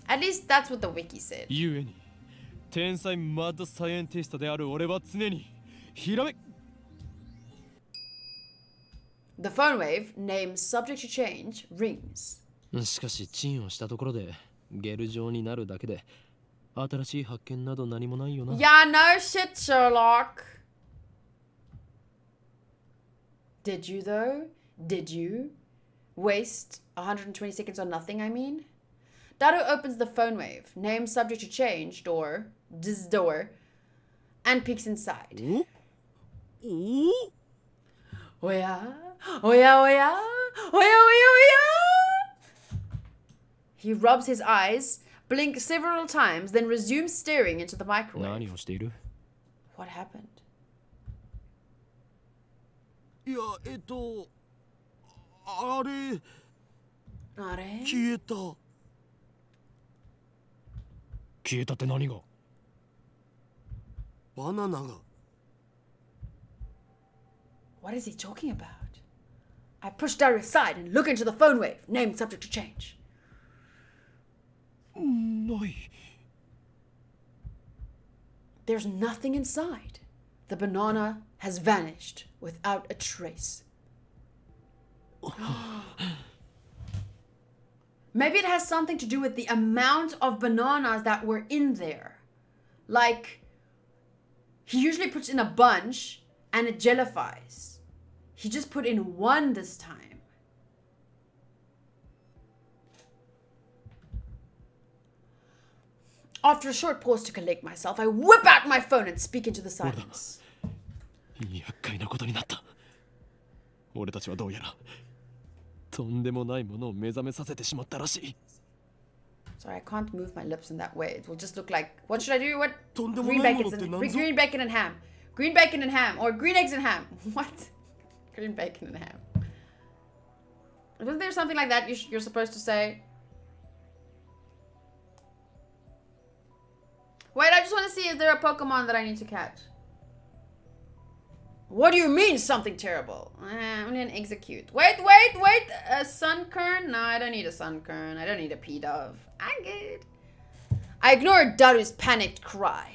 At least that's what the wiki said. ゆえに天才マッドサイエンティストである俺は常にひらめ The phone wave, name subject to change, rings. しかしチンをしたところでゲル状になるだけで新しい発見など何もないよな。 Yeah, no shit, Sherlock. Did you though? Did you? Waste 120 seconds on nothing, I mean? Dado opens the phone wave, name subject to change, door, this door, and peeks inside. Oh yeah? Oh yeah, oh yeah? Oh yeah, oh yeah, oh yeah? He rubs his eyes, blinks several times, then resumes staring into the microwave. 何をしている？ What happened? いやあれ消えた。消えたって何が？バナナが。 What is he talking about? I push Dario aside and look into the phone wave, name subject to change. ない。 There's nothing inside. The banana has vanished without a trace. Maybe it has something to do with the amount of bananas that were in there. Like, he usually puts in a bunch and it jellifies. He just put in one this time. After a short pause to collect myself, I whip out my phone and speak into the silence. 厄介なことになった。俺たちはどうやらとんでもないものを目覚めさせてしまったらしい。 Sorry, I can't move my lips in that way. It will just look like, what should I do? What? とんでも Green ないも bacon のって and 何ぞ。 green bacon and ham. Green bacon and ham, or green eggs and ham. What? Green bacon and ham. Wasn't there something like that you're supposed to say? Wait, I just want to see, is there a Pokemon that I need to catch? What do you mean something terrible? I'm gonna execute. Wait. A Sunkern? No, I don't need a Sunkern. I don't need a P-Dove. I'm good. I ignore Daru's panicked cry.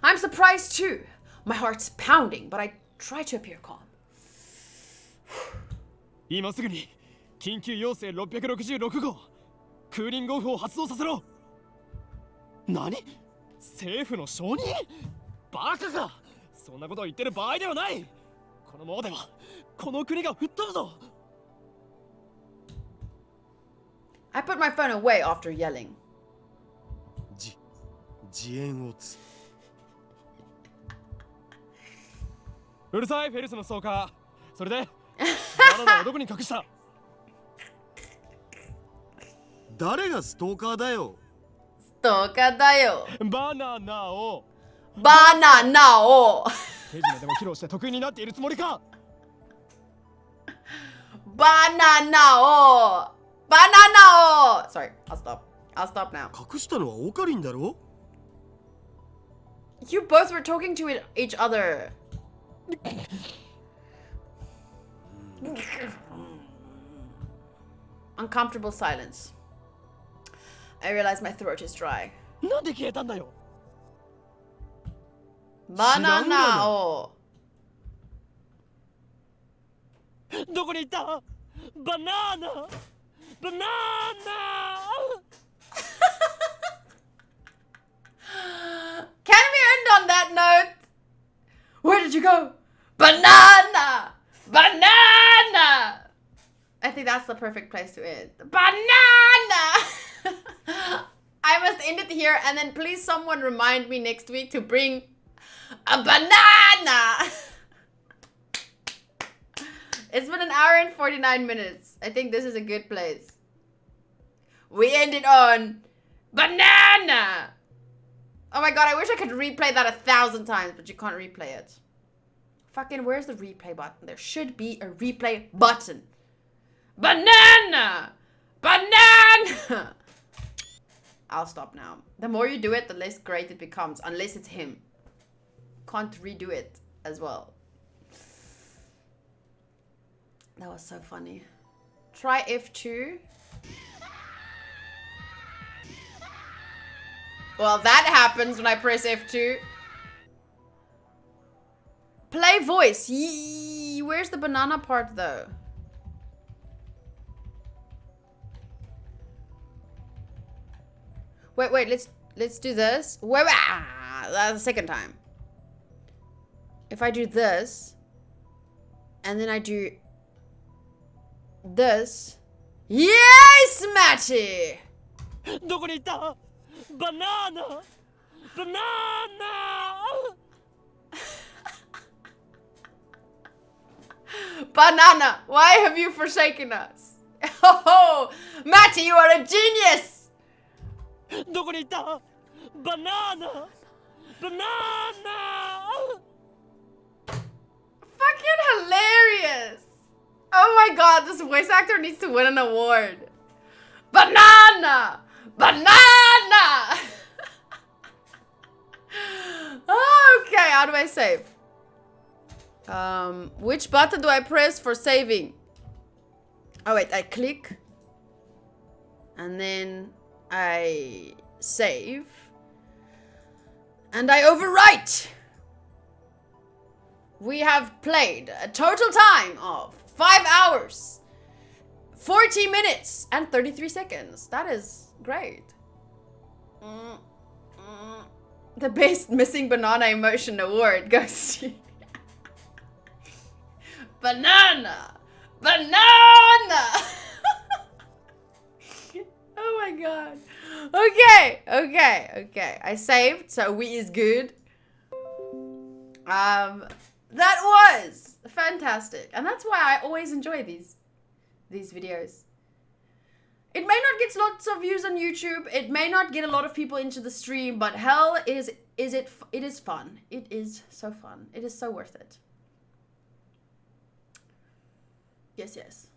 I'm surprised too. My heart's pounding, but I try to appear calm. 今すぐに緊急要請666号クーリングオフを発動させろ。何？政府の承認？バカか！そんなことを言ってる場合ではない。このままではこの国が吹っ飛ぶぞ。 I put my phone away after yelling. 自演をつ。うるさいフェルスのストーカー。それでバナナはどこに隠した？誰がストーカーだよ。ストーカーだよ。バナナを。バナナを。手品でも披露して得意になっているつもりか。バナナを。バナナを。Sorry, I'll stop. I'll stop now. 隠したのはオカリンだろ。 You both were talking to each other. Uncomfortable silence. I realize my throat is dry. なんで消えたんだよ。バナナを。どこに行った？バナナ。バナナ。Can we end on that note? Where did you go? Banana! Banana! I think that's the perfect place to end. Banana! I must end it here and then please someone remind me next week to bring a banana! It's been an hour and 49 minutes. I think this is a good place. We ended on banana! Oh my god, I wish I could replay that 1,000 times, but you can't replay it. Fucking, where's the replay button? There should be a replay button. Banana! Banana! I'll stop now. The more you do it, the less great it becomes, unless it's him. Can't redo it. as well. That was so funny. Try F2. Well, that happens when I press F2. Play voice. Yee. Where's the banana part though? Wait, let's do this. Wait, that's the second time. If I do this, and then I do this. Yes, Matty! Banana! Banana! Banana, why have you forsaken us? Oh, Matty, you are a genius! Banana! Banana! Fucking hilarious! Oh my god, this voice actor needs to win an award. Banana! Banana! Okay, how do I save? Which button do I press for saving? Oh wait, I click. And then I save. And I overwrite. We have played a total time of 5 hours, 40 minutes, and 33 seconds. That is great. The best missing banana emotion award goes to Banana! Banana! Oh my god. Okay. I saved, so we is good. That was fantastic. And that's why I always enjoy these videos. It may not get lots of views on YouTube. It may not get a lot of people into the stream, but hell, it is fun. It is so fun. It is so worth it. Yes.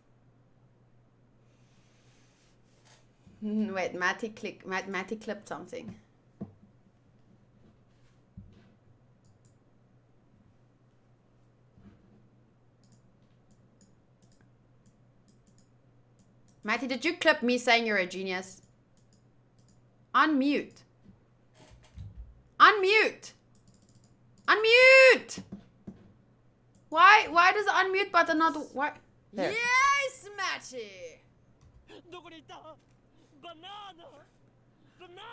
Wait, Matty clipped something. Matty, did you clip me saying you're a genius? Unmute. Unmute. Unmute. Why does the unmute button not... Why? There. Yes, Matty. Banana! Banana!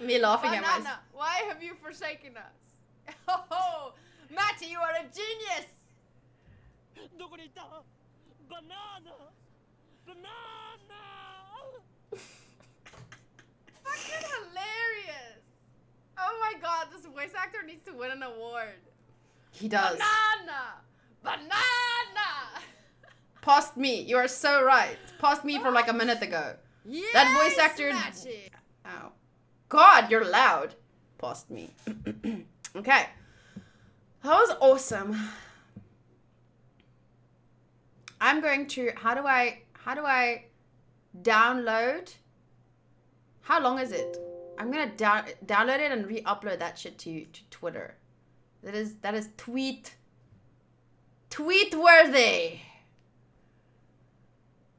Me laughing at myself. Banana, why have you forsaken us? Oh, Matty, you are a genius! Banana! Banana! Fucking hilarious! Oh my god, this voice actor needs to win an award. He does. Banana! Banana! Past me. You are so right. Past me from like a minute ago. Yes, That voice actor... Matty. Ow. God, you're loud. Past me. Okay. That was awesome. I'm going to... How do I download? How long is it? I'm going to download it and re-upload that shit to Twitter. That is tweet-worthy.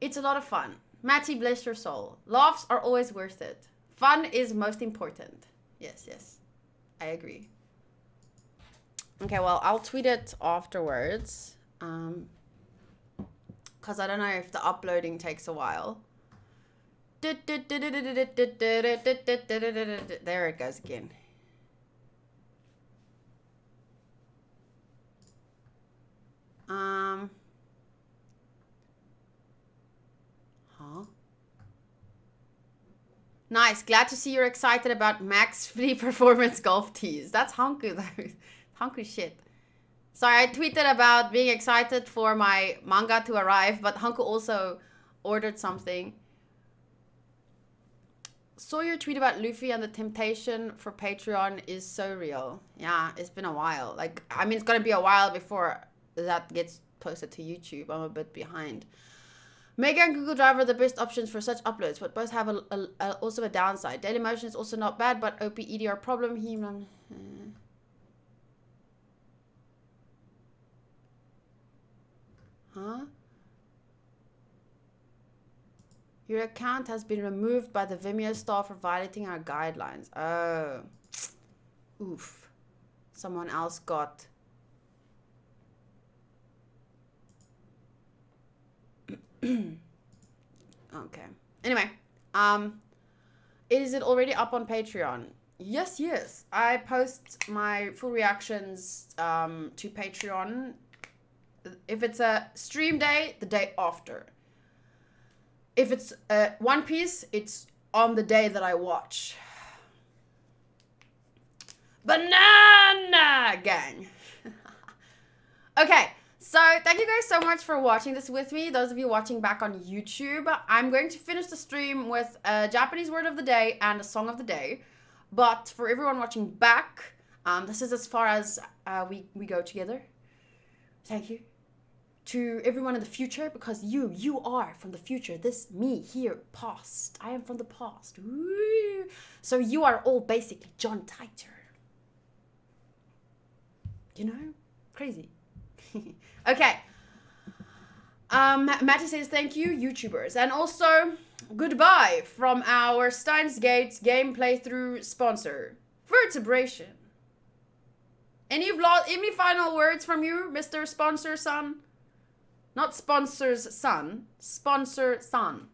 It's a lot of fun. Matty, bless your soul. Laughs are always worth it. Fun is most important. Yes. I agree. Okay, well, I'll tweet it afterwards. Because I don't know if the uploading takes a while. There it goes again. Nice. Glad to see you're excited about max free performance golf tees. That's Hanku though. Hanku shit. Sorry, I tweeted about being excited for my manga to arrive, but Hanku also ordered something. Saw your tweet about Luffy and the temptation for Patreon is so real. Yeah, it's been a while. Like, I mean, it's gonna be a while before that gets posted to YouTube. I'm a bit behind. Mega and Google Drive are the best options for such uploads, but both have also a downside. Dailymotion is also not bad, but OP EDR problem. Huh? Your account has been removed by the Vimeo staff for violating our guidelines. Oh. Oof. Someone else got... Okay. Anyway, is it already up on Patreon? Yes, yes. I post my full reactions to Patreon. If it's a stream day, the day after. If it's One Piece, it's on the day that I watch. Banana gang. Okay. So, thank you guys so much for watching this with me. Those of you watching back on YouTube, I'm going to finish the stream with a Japanese word of the day and a song of the day. But for everyone watching back, this is as far as we go together. Thank you. To everyone in the future, because you are from the future. This, me, here, past. I am from the past. Woo. So, you are all basically John Titor. You know? Crazy. Okay. Matty says thank you, YouTubers. And also, goodbye from our Steins Gate game playthrough sponsor, Vertebration. Any final words from you, Mr. Sponsor Son? Not Sponsor's Son, Sponsor Son.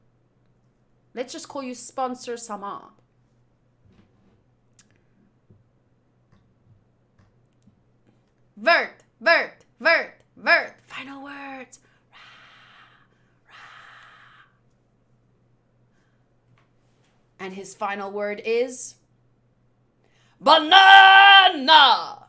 Let's just call you Sponsor Sama. Vert. Final words. And his final word is banana.